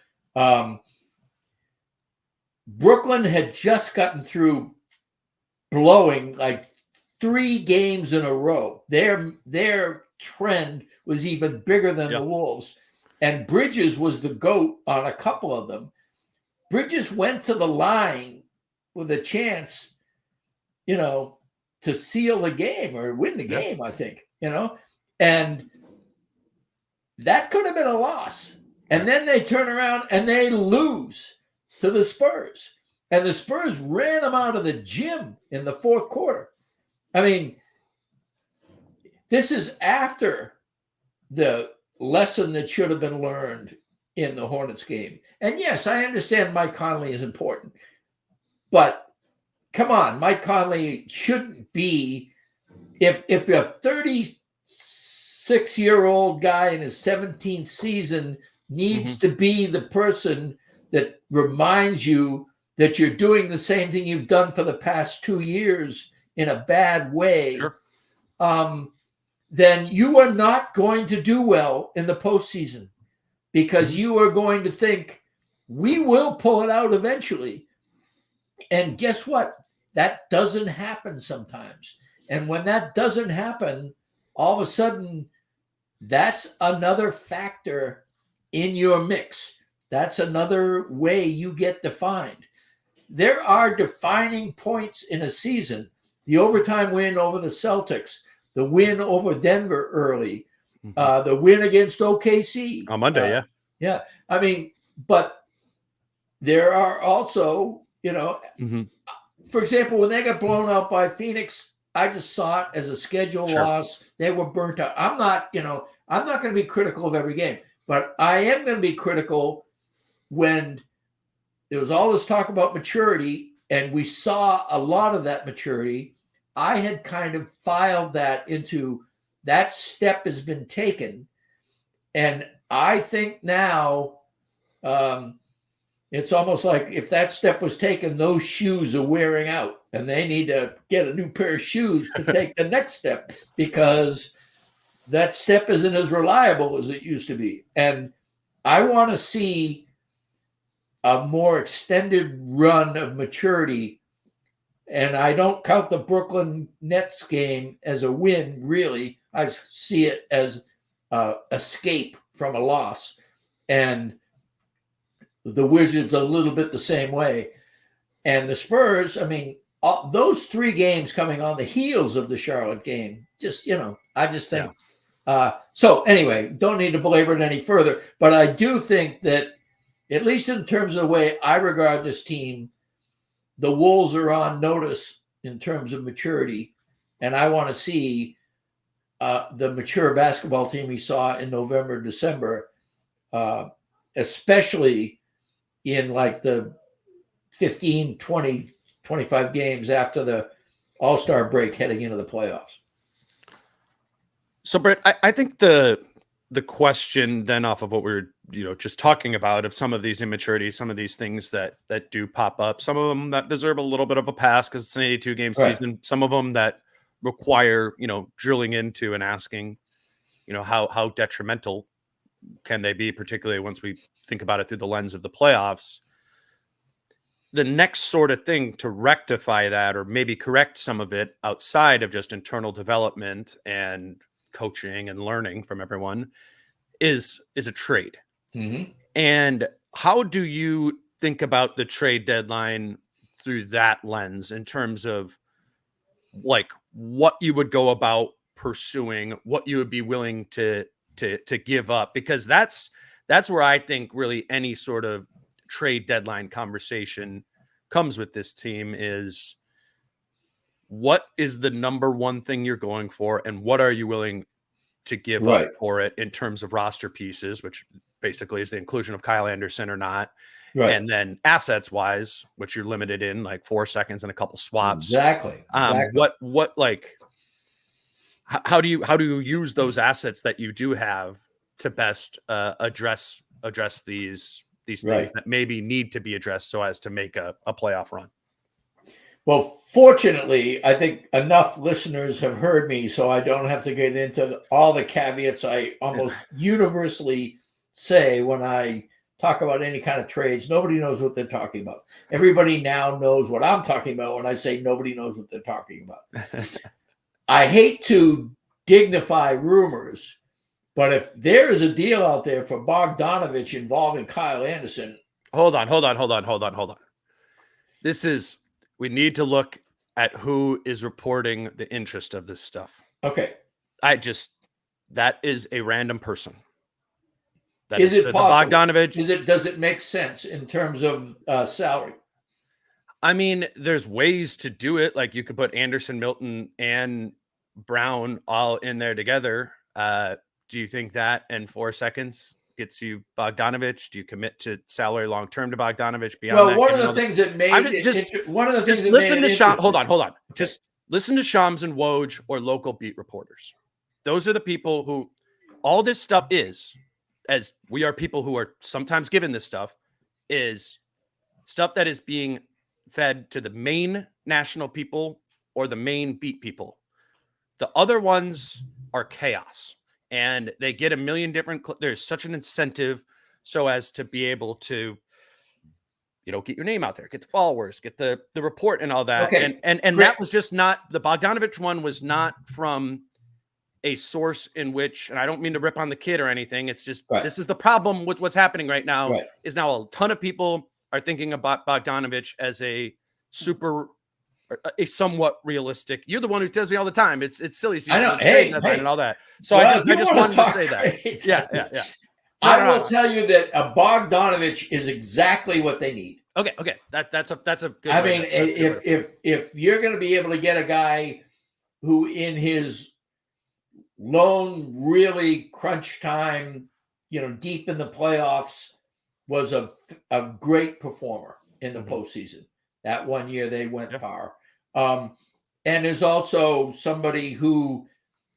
Brooklyn had just gotten through blowing like 3 games in a row. Their trend was even bigger than the Wolves. And Bridges was the GOAT on a couple of them. Bridges went to the line with a chance, to seal the game or win the game, I think, and that could have been a loss. And then they turn around and they lose to the Spurs. And the Spurs ran them out of the gym in the fourth quarter. I mean, this is after the lesson that should have been learned in the Hornets game. And yes, I understand Mike Conley is important, but come on, Mike Conley shouldn't be, if a 36-year-old guy in his 17th season needs to be the person that reminds you that you're doing the same thing you've done for the past 2 years in a bad way, then you are not going to do well in the postseason, because you are going to think, we will pull it out eventually. And guess what? That doesn't happen sometimes. And when that doesn't happen, all of a sudden, that's another factor in your mix. That's another way you get defined. there are defining points in a season. The overtime win over the Celtics, the win over Denver early, the win against OKC. On Monday, yeah. Yeah. I mean, but there are also, for example, when they got blown out by Phoenix, I just saw it as a schedule loss. They were burnt out. I'm not going to be critical of every game, but I am going to be critical when there was all this talk about maturity, and we saw a lot of that maturity. I had kind of filed that into that step has been taken. And I think now it's almost like if that step was taken, those shoes are wearing out and they need to get a new pair of shoes to take the next step, because that step isn't as reliable as it used to be. And I want to see a more extended run of maturity. And I don't count the Brooklyn Nets game as a win, really. I see it as escape from a loss. And the Wizards a little bit the same way. And the Spurs, I mean, those 3 games coming on the heels of the Charlotte game, just, I just think. Yeah. So anyway, don't need to belabor it any further. But I do think that, at least in terms of the way I regard this team, the Wolves are on notice in terms of maturity. And I want to see the mature basketball team we saw in November, December, especially in like the 15, 20, 25 games after the All-Star break heading into the playoffs. So, Brett, I think the question then, off of what we're just talking about, of some of these immaturities, some of these things that do pop up, some of them that deserve a little bit of a pass because it's an 82-game season, some of them that require drilling into and asking how detrimental can they be, particularly once we think about it through the lens of the playoffs. The next sort of thing to rectify that, or maybe correct some of it outside of just internal development and coaching and learning from everyone, is a trade. And how do you think about the trade deadline through that lens, in terms of like what you would go about pursuing, what you would be willing to give up? Because that's where I think really any sort of trade deadline conversation comes with this team, is what is the number one thing you're going for, and what are you willing to give up for it in terms of roster pieces, which basically is the inclusion of Kyle Anderson or not. And then assets wise, which you're limited in like 4 seconds and a couple swaps. Exactly. What like, how do you use those assets that you do have to best address these things that maybe need to be addressed so as to make a playoff run? Well, fortunately, I think enough listeners have heard me, so I don't have to get into all the caveats I almost universally say when I talk about any kind of trades. Nobody knows what they're talking about. Everybody now knows what I'm talking about when I say nobody knows what they're talking about. I hate to dignify rumors, but if there is a deal out there for Bogdanovich involving Kyle Anderson. Hold on. We need to look at who is reporting the interest of this stuff. Okay. That is a random person. Is it possible? Bogdanovich. Does it make sense in terms of salary? I mean, there's ways to do it. Like you could put Anderson, Milton, and Brown all in there together. Do you think that in 4 seconds gets you Bogdanovich? Do you commit to salary long-term to Bogdanovich beyond that? One of the things that made listen to Shams. Hold on. Okay. Just listen to Shams and Woj or local beat reporters. Those are the people who all this stuff is, as we are people who are sometimes given this stuff, is stuff that is being fed to the main national people or the main beat people. The other ones are chaos. And they get a million different. There's such an incentive so as to be able to, get your name out there, get the followers, get the report and all that. Okay. And that was just not, the Bogdanovich one was not from a source in which, and I don't mean to rip on the kid or anything. It's just, This is the problem with what's happening right now, is now a ton of people are thinking about Bogdanovich as a somewhat realistic. You're the one who tells me all the time it's silly season, I know. it's trade deadline and all that. So I just wanted to say that. Yeah. I will tell you that a Bogdanovich is exactly what they need. Okay. That's a good. I mean, if you're going to be able to get a guy who in his lone really crunch time, deep in the playoffs, was a great performer in the postseason. That one year they went far. And is also somebody who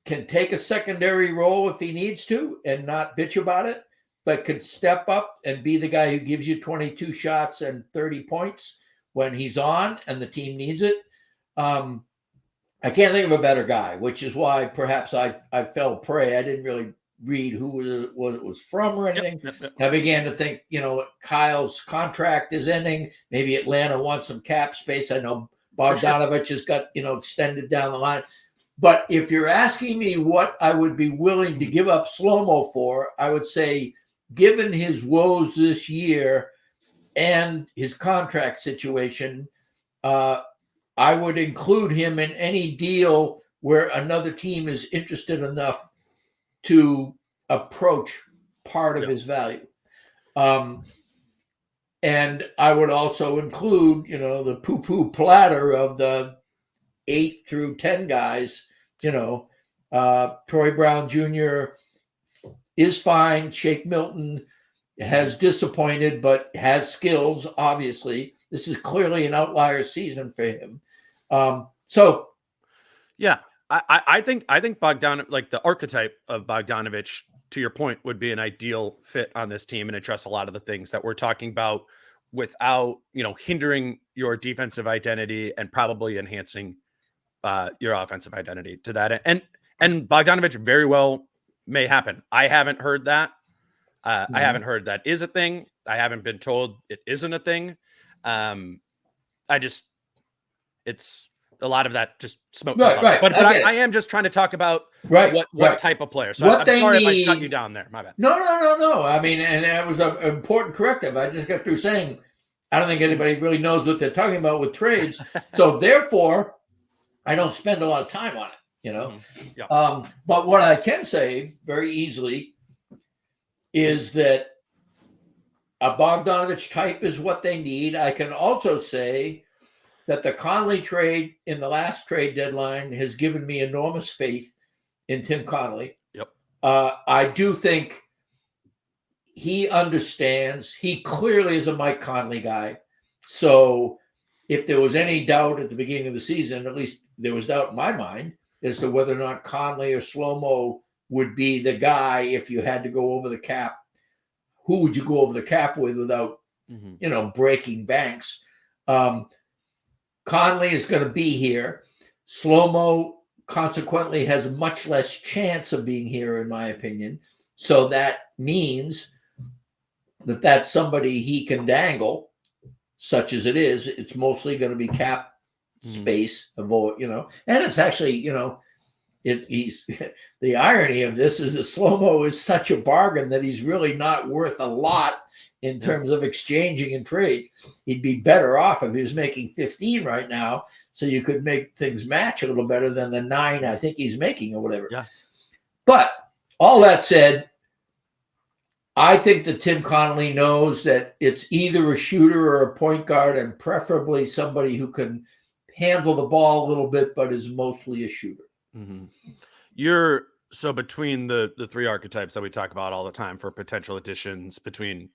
can take a secondary role if he needs to and not bitch about it, but can step up and be the guy who gives you 22 shots and 30 points when he's on and the team needs it. I can't think of a better guy, which is why perhaps I fell prey. I didn't really read who it was from or anything. I began to think, Kyle's contract is ending. Maybe Atlanta wants some cap space. I know Bogdanovich has got, extended down the line. But if you're asking me what I would be willing to give up SloMo for, I would say, given his woes this year and his contract situation, I would include him in any deal where another team is interested enough to approach part of his value. And I would also include, the poo-poo platter of the 8 through 10 guys, Troy Brown Jr. is fine. Shake Milton has disappointed, but has skills, obviously. This is clearly an outlier season for him. I think Bogdanovich, like the archetype of Bogdanovich, to your point, would be an ideal fit on this team and address a lot of the things that we're talking about without, hindering your defensive identity and probably enhancing your offensive identity to that. And Bogdanovich very well may happen. I haven't heard that. I haven't heard that is a thing. I haven't been told it isn't a thing. It's a lot of that just smoke. Right. But I am just trying to talk about what type of player. So I'm sorry if I shut you down there. My bad. No. I mean, and that was an important corrective. I just got through saying, I don't think anybody really knows what they're talking about with trades. So therefore, I don't spend a lot of time on it, But what I can say very easily is that a Bogdanovich type is what they need. I can also say that the Conley trade in the last trade deadline has given me enormous faith in Tim Connolly. I do think he understands. He clearly is a Mike Conley guy. So if there was any doubt at the beginning of the season, at least there was doubt in my mind as to whether or not Conley or SloMo would be the guy if you had to go over the cap. Who would you go over the cap with without, breaking banks? Conley is going to be here. SloMo, consequently, has much less chance of being here, in my opinion. So that means that that's somebody he can dangle, such as it is. It's mostly going to be cap space, and it's actually, he's the irony of this is that SloMo is such a bargain that he's really not worth a lot in terms of exchanging and trades. He'd be better off if he was making 15 right now, so you could make things match a little better than the 9 I think he's making or whatever. But all that said, I think that Tim Connolly knows that it's either a shooter or a point guard, and preferably somebody who can handle the ball a little bit, but is mostly a shooter. So between the three archetypes that we talk about all the time for potential additions, between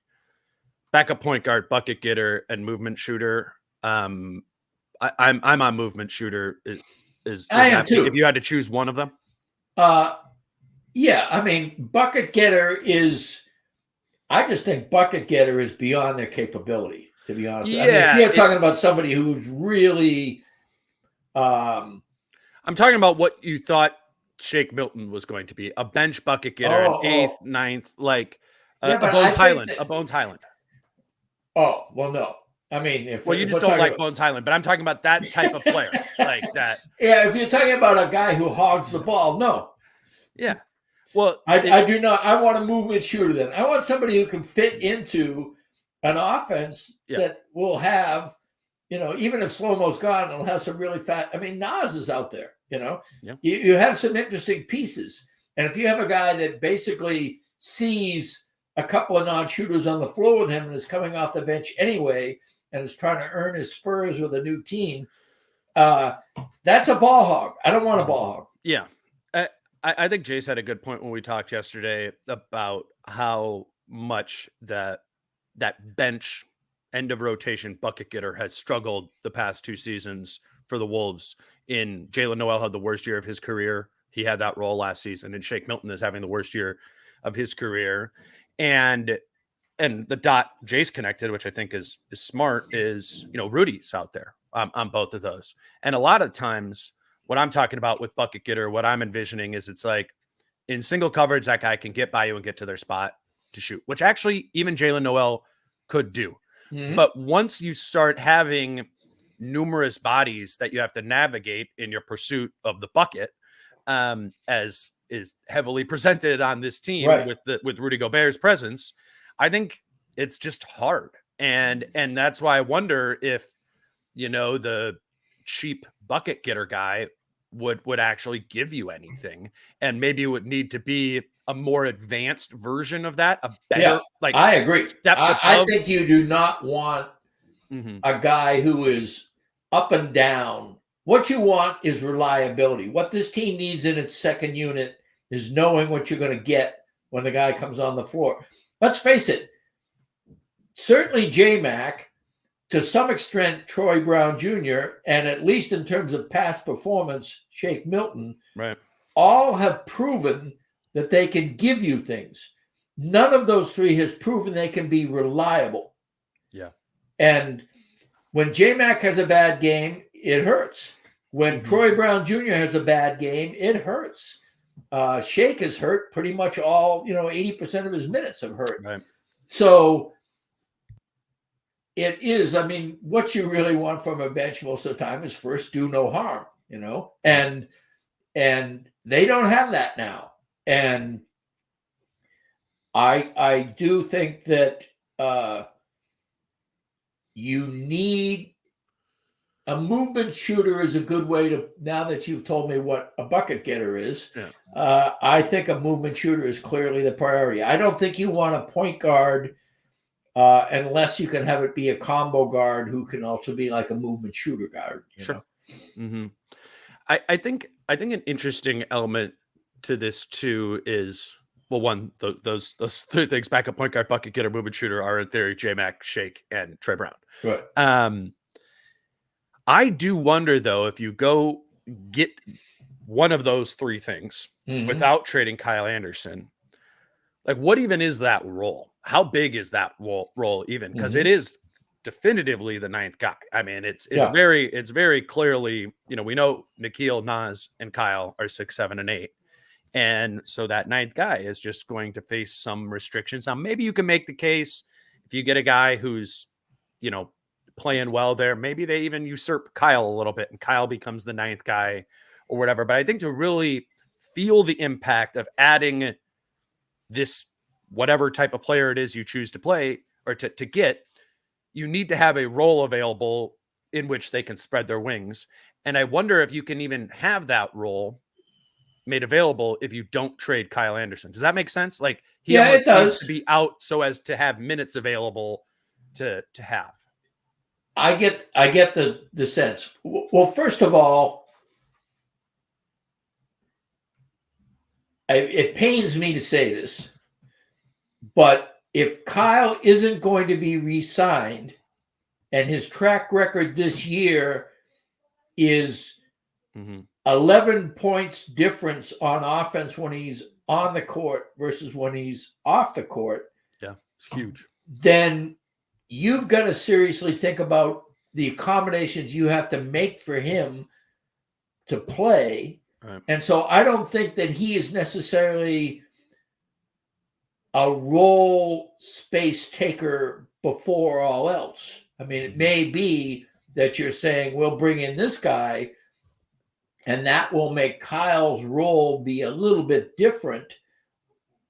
backup point guard, bucket getter, and movement shooter, I'm on movement shooter. I am too. If you had to choose one of them, yeah, I mean, bucket getter is. I just think bucket getter is beyond their capability. To be honest, yeah, I mean, if you're talking about somebody who's really. I'm talking about what you thought Shake Milton was going to be, a bench bucket getter, an 8th, 9th, like a Bones Highland. Oh, well, no. I mean, you just don't like Bones Highland, but I'm talking about that type of player, like that. Yeah, if you're talking about a guy who hogs the ball, no. Yeah. Well, I do not. I want a movement shooter then. I want somebody who can fit into an offense that will have, even if SloMo's gone, it'll have some really fat. I mean, Nas is out there, you have some interesting pieces. And if you have a guy that basically sees a couple of non-shooters on the floor with him and is coming off the bench anyway, and is trying to earn his spurs with a new team, that's a ball hog. I don't want a ball hog. Yeah. I think Jace had a good point when we talked yesterday about how much that bench end of rotation bucket getter has struggled the past 2 seasons for the Wolves. In Jalen Noel had the worst year of his career. He had that role last season, and Shake Milton is having the worst year of his career. And the dot Jace connected, which I think is smart, is, Rudy's out there on both of those. And a lot of times what I'm talking about with bucket getter, what I'm envisioning is it's like in single coverage, that guy can get by you and get to their spot to shoot, which actually even Jalen Noel could do. Mm-hmm. But once you start having numerous bodies that you have to navigate in your pursuit of the bucket, as is heavily presented on this team with Rudy Gobert's presence, I think it's just hard. And that's why I wonder if, the cheap bucket getter guy would actually give you anything. And maybe it would need to be a more advanced version of that, a better, I agree. I think you do not want a guy who is up and down. What you want is reliability. What this team needs in its second unit is knowing what you're going to get when the guy comes on the floor. Let's face it. Certainly J-Mac, to some extent Troy Brown Jr., and at least in terms of past performance, Shake Milton, all have proven that they can give you things. None of those 3 has proven they can be reliable. Yeah. And when J-Mac has a bad game, it hurts. When Troy Brown Jr. has a bad game, it hurts. Shake is hurt pretty much all, 80% of his minutes have hurt. Right. So it is, what you really want from a bench most of the time is first do no harm, and they don't have that now. And I do think that you need a movement shooter is a good way to, now that you've told me what a bucket getter is, I think a movement shooter is clearly the priority. I don't think you want a point guard unless you can have it be a combo guard who can also be like a movement shooter guard. You know? Mm-hmm. I think an interesting element to this too is, well, one, those 3 things: backup point guard, bucket getter, movement shooter, are in theory J-Mac, Shake, and Trey Brown. Right. I do wonder though, if you go get one of those 3 things without trading Kyle Anderson, like what even is that role? How big is that role even? Because it is definitively the 9th guy. It's very clearly, we know Nikhil, Nas, and Kyle are 6, 7, and 8. And so that 9th guy is just going to face some restrictions. Now, maybe you can make the case if you get a guy who's, playing well there, maybe they even usurp Kyle a little bit and Kyle becomes the 9th guy or whatever. But I think to really feel the impact of adding this, whatever type of player it is you choose to play or to get, you need to have a role available in which they can spread their wings. And I wonder if you can even have that role made available if you don't trade Kyle Anderson. Does that make sense? Like he almost needs to be out so as to have minutes available to have. I get the sense. Well, first of all, it pains me to say this, but if Kyle isn't going to be re-signed and his track record this year is 11 points difference on offense when he's on the court versus when he's off the court. Yeah, it's huge. Then you've got to seriously think about the accommodations you have to make for him to play. Right. And so I don't think that he is necessarily a role space taker before all else. It may be that you're saying, we'll bring in this guy, and that will make Kyle's role be a little bit different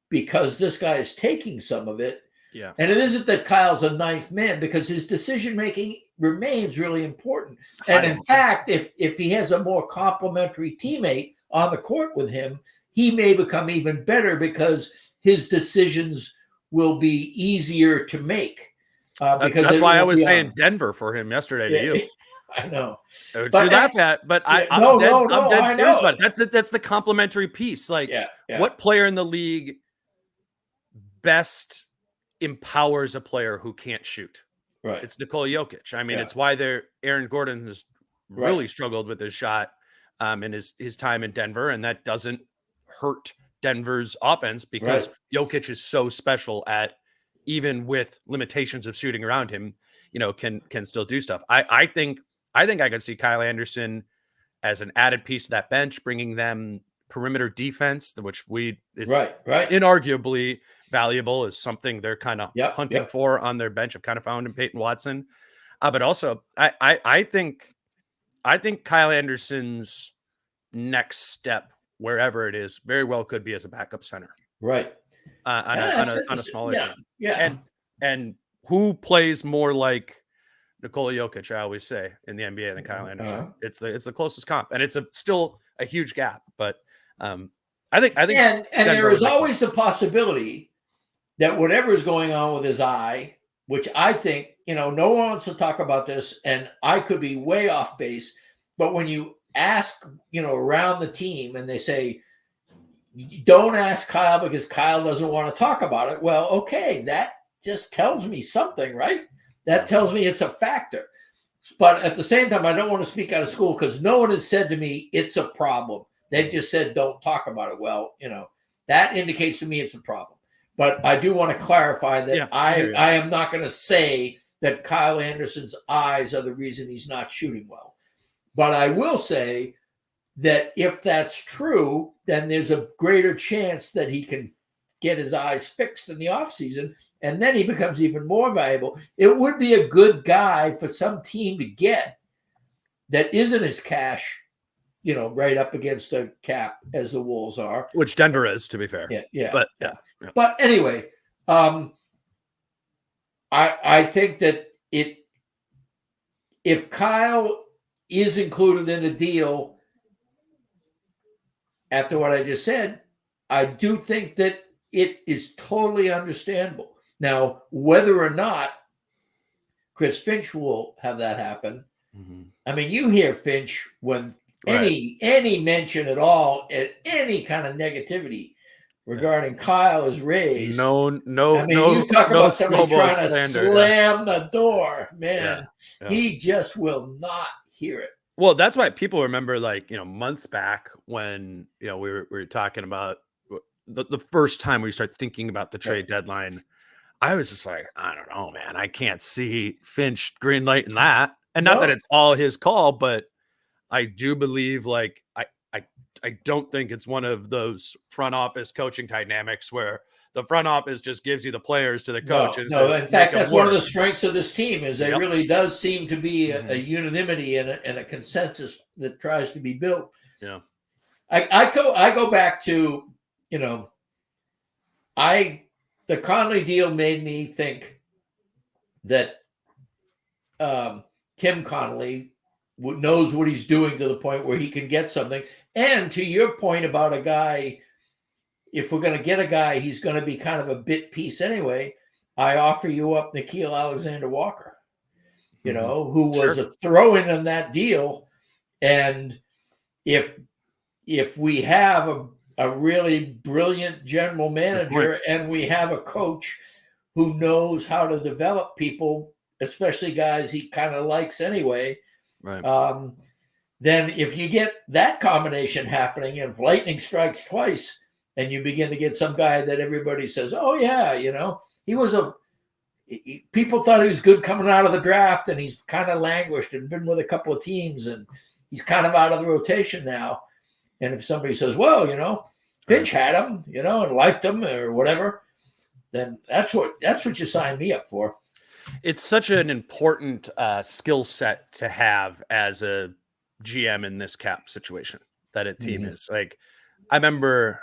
because this guy is taking some of it. Yeah. And it isn't that Kyle's a ninth man, because his decision making remains really important. And in fact, if he has a more complementary teammate on the court with him, he may become even better, because his decisions will be easier to make. Because that's why I was saying Denver for him yesterday to you. I know. Which you laugh at, but I'm dead serious about it. That's the complementary piece. Like, what player in the league best empowers a player who can't shoot? Right. It's Nikola Jokic. I mean, it's why Aaron Gordon has really struggled with his shot in his time in Denver, and that doesn't hurt Denver's offense, because Jokic is so special at, even with limitations of shooting around him, can still do stuff. I think I could see Kyle Anderson as an added piece of that bench, bringing them perimeter defense, which is inarguably valuable, is something they're kind of hunting for on their bench. I've kind of found in Peyton Watson. But also I think Kyle Anderson's next step, wherever it is, very well could be as a backup center. Right. On a smaller team. Yeah. And who plays more like Nikola Jokic, I always say, in the NBA than Kyle Anderson? It's the closest comp, and it's still a huge gap. But I think and there is always the possibility that whatever is going on with his eye, which I think, no one wants to talk about this, and I could be way off base, but when you ask, around the team, and they say, don't ask Kyle because Kyle doesn't want to talk about it. Well, okay, that just tells me something, right? That tells me it's a factor. But at the same time, I don't want to speak out of school, because no one has said to me it's a problem. They've just said don't talk about it. Well, that indicates to me it's a problem. But I do want to clarify that I am not going to say that Kyle Anderson's eyes are the reason he's not shooting well. But I will say that if that's true, then there's a greater chance that he can get his eyes fixed in the offseason, and then he becomes even more valuable. It would be a good guy for some team to get that isn't as cash, right up against the cap as the Wolves are. Which Denver is, to be fair. Yeah. But But anyway, I think that if Kyle is included in the deal, after what I just said, I do think that it is totally understandable. Now, whether or not Chris Finch will have that happen, I mean, you hear Finch when any mention at all, any kind of negativity regarding Kyle is raised. No. I mean, you talk about somebody trying to slam the door, man. He just will not hear it. Well, that's why people remember, months back when, we were talking about the first time we started thinking about the trade deadline. I was just like, I don't know, man. I can't see Finch green lighting that. And not that it's all his call, but I do believe, I don't think it's one of those front office coaching dynamics where the front office just gives you the players to the coach. No, in fact, that's one of the strengths of this team, is there really does seem to be a unanimity and a consensus that tries to be built. Yeah. I go back to, the Conley deal made me think that Tim Connolly knows what he's doing to the point where he can get something. And to your point about a guy, if we're going to get a guy, he's going to be kind of a bit piece anyway. I offer you up Nickeil Alexander-Walker, who was a throw-in on that deal. And if we have a really brilliant general manager and we have a coach who knows how to develop people, especially guys he kind of likes anyway, then if you get that combination happening, if lightning strikes twice and you begin to get some guy that everybody says, oh yeah, he was people thought he was good coming out of the draft, and he's kind of languished and been with a couple of teams, and he's kind of out of the rotation now. And if somebody says, well, Finch had him, and liked him or whatever, then that's what you signed me up for. It's such an important skill set to have as a GM in this cap situation that a team is. Like, I remember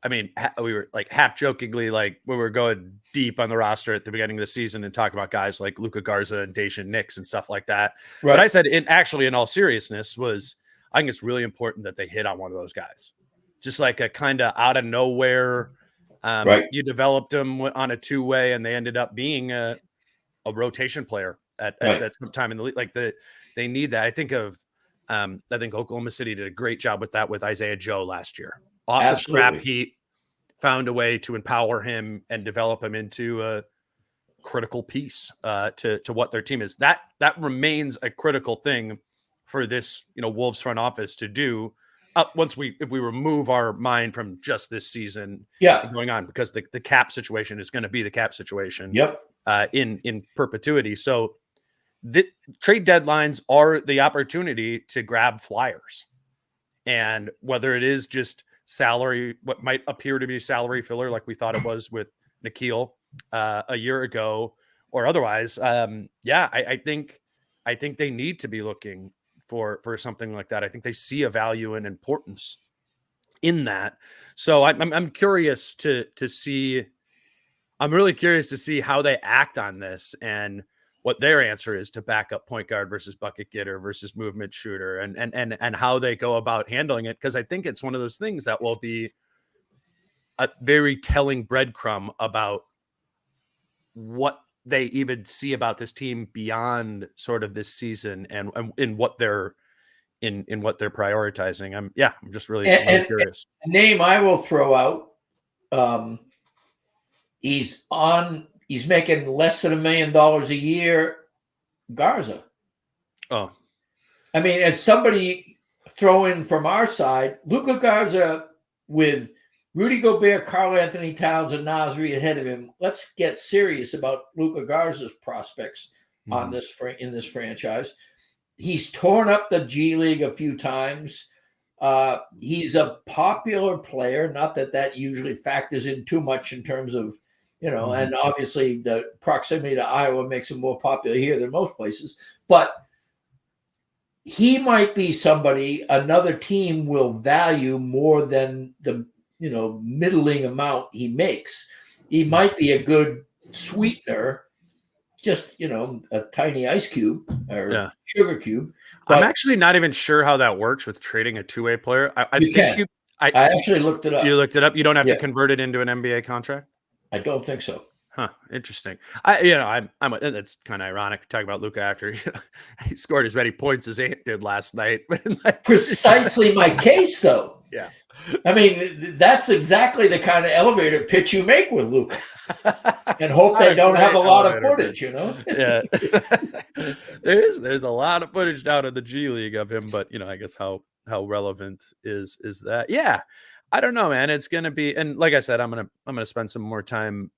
I mean, we were like half jokingly, like we were going deep on the roster at the beginning of the season and talking about guys like Luka Garza and Dacian Nix and stuff like that. Right. But I said, in all seriousness, I think it's really important that they hit on one of those guys, just like a kind of out of nowhere. Right. You developed them on a two-way, and they ended up being a rotation player at some time in the league. Like they need that. I think Oklahoma City did a great job with that with Isaiah Joe last year. Off the scrap heap, found a way to empower him and develop him into a critical piece to what their team is. That remains a critical thing for this, Wolves front office to do. If we remove our mind from just this season, going on, because the cap situation is going to be the cap situation. In perpetuity. So the trade deadlines are the opportunity to grab flyers, and whether it is just salary, what might appear to be salary filler, like we thought it was with Nikhil a year ago, or otherwise, I think they need to be looking for something like that. I think they see a value and importance in that. So I'm curious to see. I'm really curious to see how they act on this and what their answer is to backup point guard versus bucket getter versus movement shooter, and how they go about handling it. Because I think it's one of those things that will be a very telling breadcrumb about what they even see about this team beyond sort of this season and in what they're in what they're prioritizing. I'm just really curious. A name I will throw out. He's making less than $1 million a year. Garza. Oh, I mean, as somebody throw in from our side, Luka Garza with Rudy Gobert, Karl-Anthony Towns, and Naz Reid ahead of him. Let's get serious about Luka Garza's prospects in this franchise. He's torn up the G League a few times. He's a popular player. Not that usually factors in too much in terms of, and obviously the proximity to Iowa makes him more popular here than most places. But he might be somebody another team will value more than the middling amount he makes. He might be a good sweetener, just a tiny ice cube or sugar cube. But I'm actually not even sure how that works with trading a two-way player. I actually looked it up. You looked it up. You don't have to convert it into an NBA contract. I don't think so. Huh. Interesting. That's kind of ironic talking about Luka after he scored as many points as Ant did last night. Precisely my case, though. Yeah. I mean, that's exactly the kind of elevator pitch you make with Luka, and hope they don't have a lot of footage. Yeah. There's a lot of footage down in the G League of him, but I guess how relevant is that? Yeah. I don't know, man. It's gonna be, and like I said, I'm gonna spend some more time.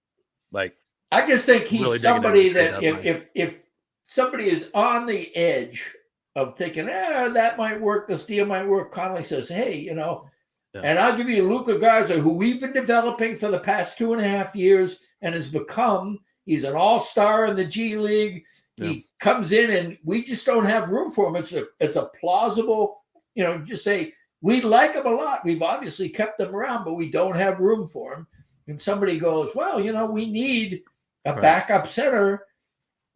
Like, I just think he's really somebody that if somebody is on the edge of thinking, that might work, this deal might work, Connolly says, hey, and I'll give you Luka Garza, who we've been developing for the past 2.5 years and he's an all-star in the G League. He comes in and we just don't have room for him. It's a plausible, just say, we like him a lot. We've obviously kept him around, but we don't have room for him. If somebody goes, well, we need a backup center,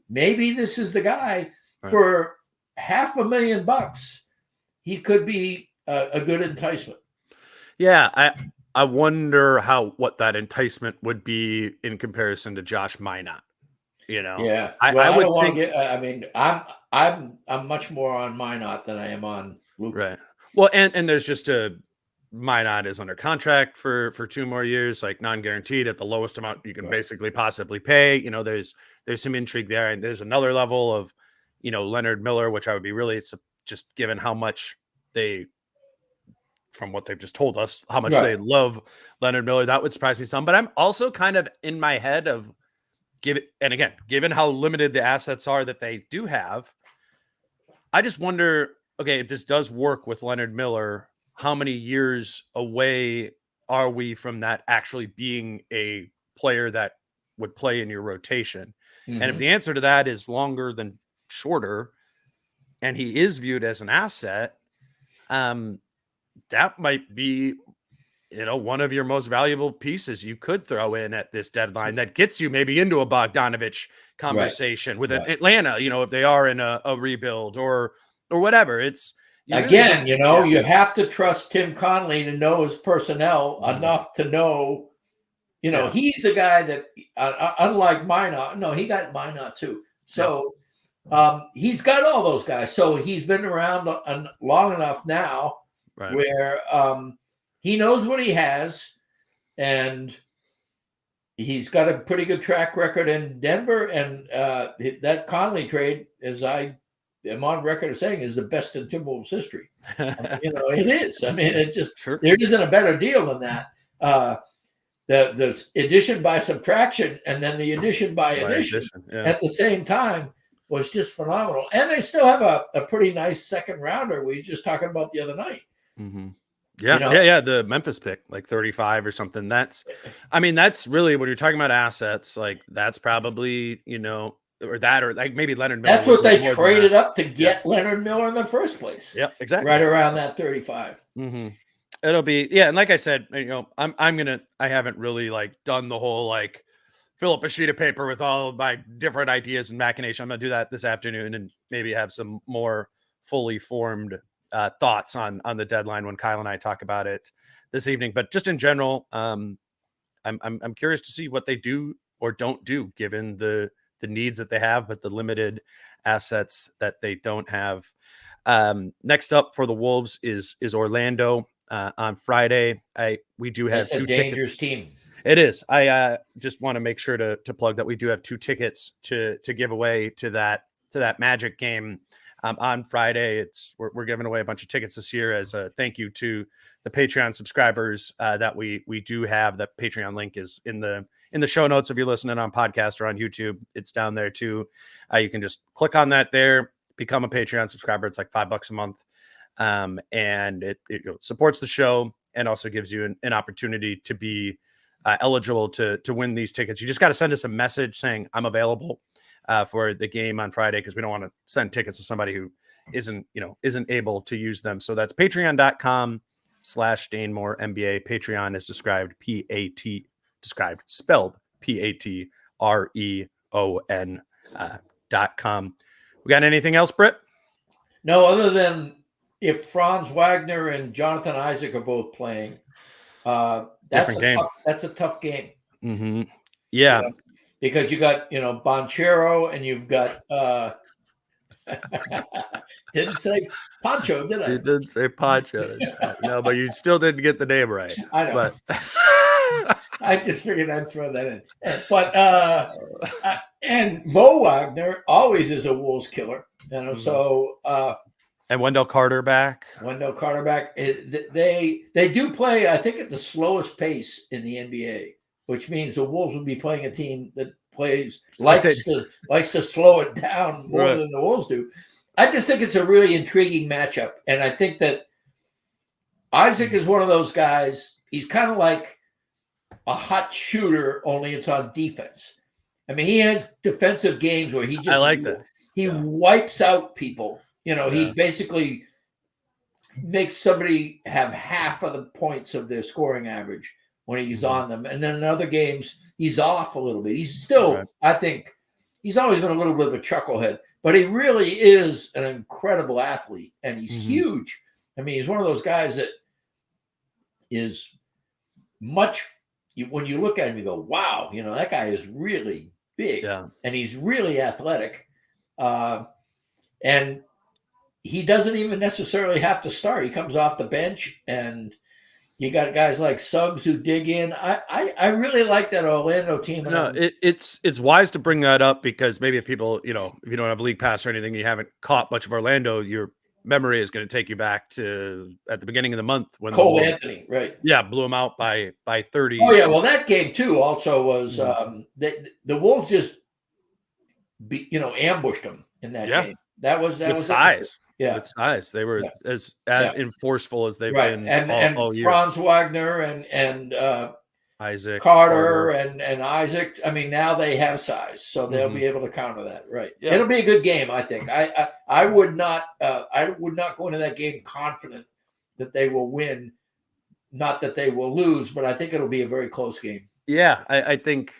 maybe this is the guy. For $500,000, he could be a good enticement. Yeah, I wonder what that enticement would be in comparison to Josh Minot. Yeah, I would want to get. I mean, I'm much more on Minot than I am on Luka. Right. Well, and there's just Minot is under contract for 2 more years, like non-guaranteed at the lowest amount you can basically possibly pay. There's some intrigue there, and there's another level of, Leonard Miller, which I would be really just given how much from what they've just told us, how much they love Leonard Miller, that would surprise me some. But I'm also kind of in my head of given how limited the assets are that they do have, I just wonder, okay, if this does work with Leonard Miller, how many years away are we from that actually being a player that would play in your rotation? And if the answer to that is longer than shorter, and he is viewed as an asset, that might be one of your most valuable pieces you could throw in at this deadline that gets you maybe into a Bogdanovich conversation with an Atlanta, if they are in a rebuild or whatever. It's again, you have to trust Tim Connelly to know his personnel enough to know, he's a guy that, unlike Minot, no, he got Minot too. So he's got all those guys. So he's been around long enough now where he knows what he has, and he's got a pretty good track record in Denver. And that Conley trade, as I am on record of saying, is the best in Timberwolves history. It is. I mean, it just there isn't a better deal than that. The addition by subtraction and then the addition by addition at the same time was just phenomenal. And they still have a pretty nice second rounder. We were just talking about the other night. Mm-hmm. Yeah. The Memphis pick, like 35 or something. That's really when you're talking about assets, like that's probably, or like maybe Leonard Miller. That's what they traded up to get Leonard Miller in the first place. Yep, exactly. Right around that 35. Mm-hmm. It'll be, and like I said, I haven't really like done the whole like fill up a sheet of paper with all of my different ideas and machination. I'm going to do that this afternoon and maybe have some more fully formed thoughts on the deadline when Kyle and I talk about it this evening. But just in general, I'm curious to see what they do or don't do given the needs that they have, but the limited assets that they don't have. Next up for the Wolves is Orlando on Friday. We do have two dangerous team. It is. I just want to make sure to plug that we do have 2 tickets to give away to that Magic game on Friday. We're giving away a bunch of tickets this year as a thank you to the Patreon subscribers that we do have. That Patreon link is in the show notes if you're listening on podcast or on YouTube. It's down there too. You can just click on that there, become a Patreon subscriber. It's like $5 a month, and it supports the show and also gives you an opportunity to be eligible to win these tickets. You just got to send us a message saying I'm available for the game on Friday, because we don't want to send tickets to somebody who isn't able to use them. So that's patreon.com/DaneMooreNBA. Patreon is spelled Patreon.com. We got anything else, Britt? No, other than if Franz Wagner and Jonathan Isaac are both playing, that's a tough game. Mm-hmm. Yeah. Because you got, Bonchero and you've got didn't say Poncho, did I? You did say Poncho. No, but you still didn't get the name right. I know. But I just figured I'd throw that in. But and Mo Wagner always is a Wolves killer. So and Wendell Carter back. They do play, I think, at the slowest pace in the NBA, which means the Wolves will be playing a team that likes to slow it down more than the Wolves do. I just think it's a really intriguing matchup. And I think that Isaac is one of those guys. He's kind of like a hot shooter, only it's on defense. I mean, he has defensive games where he just wipes out people. He basically makes somebody have half of the points of their scoring average when he's on them. And then in other games, he's off a little bit. He's still, I think, he's always been a little bit of a chucklehead, but he really is an incredible athlete, and he's huge. I mean, he's one of those guys that is much, when you look at him, you go, wow, that guy is really big, and he's really athletic. And he doesn't even necessarily have to start. He comes off the bench, and you got guys like Suggs who dig in. I really like that Orlando team. No, it's wise to bring that up, because maybe if people, if you don't have League Pass or anything, you haven't caught much of Orlando, your memory is going to take you back to at the beginning of the month when karl-anthony, blew him out by 30. Oh yeah, well that game too also was the Wolves just ambushed them in that game. That was size. With size, they were as enforceful as they've been all year. Franz Wagner and Isaac Carter and Isaac. I mean, now they have size, so they'll be able to counter that. Right. Yeah. It'll be a good game, I think. I would not go into that game confident that they will win Not that they will lose, but I think it'll be a very close game. Yeah, I think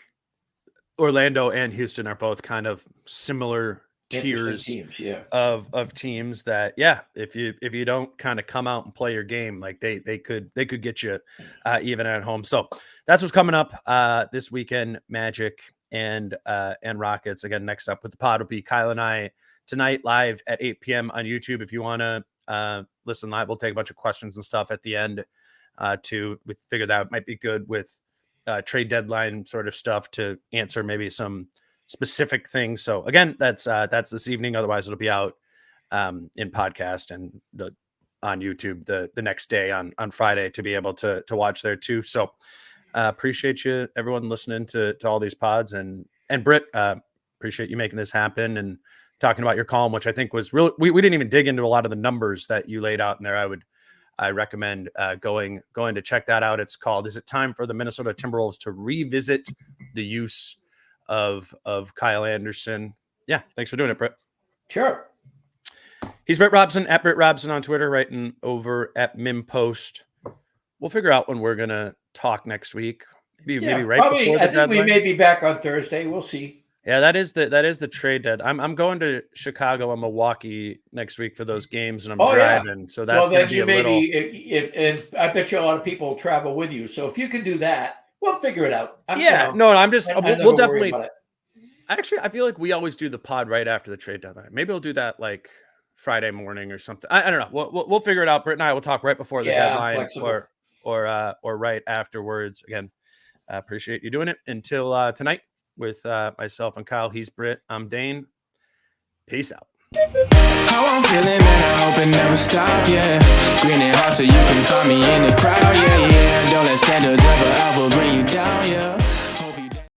Orlando and Houston are both kind of similar tiers teams, yeah. of teams that, yeah, if you don't kind of come out and play your game, like they could get you even at home. So that's what's coming up this weekend. Magic and Rockets. Again, next up with the pod will be Kyle and I tonight live at 8 p.m. on YouTube. If you want to listen live, we'll take a bunch of questions and stuff at the end we figured that might be good with trade deadline sort of stuff to answer maybe some specific things. So again, that's this evening. Otherwise it'll be out in podcast and on YouTube the next day on Friday to be able to watch there too. So appreciate you everyone listening to all these pods, and Britt, appreciate you making this happen and talking about your column, which I think was really, we didn't even dig into a lot of the numbers that you laid out in there. I recommend going to check that out. It's called, "Is it time for the Minnesota Timberwolves to revisit the use of Kyle Anderson?" Yeah. Thanks for doing it, Britt. Sure. He's Britt Robson at Britt Robson on Twitter, writing over at MimPost. We'll figure out when we're going to talk next week. Maybe right probably, before the deadline. I think we may be back on Thursday. We'll see. Yeah, that is the trade dead. I'm going to Chicago and Milwaukee next week for those games, and I'm driving, so that's going to be a little. And I bet you a lot of people will travel with you. So if you can do that, we'll figure it out. I'm just. We'll definitely. Actually, I feel like we always do the pod right after the trade deadline. Maybe we'll do that like Friday morning or something. I don't know. We'll figure it out. Britt and I will talk right before the deadline, or right afterwards. Again, appreciate you doing it. Until tonight. With myself and Kyle. He's Britt. I'm Dane. Peace out. How I'm feeling, man, I hope it never stop, yeah. Green and hot so you can find me in the crowd, yeah. Don't let standards ever bring you down, yeah.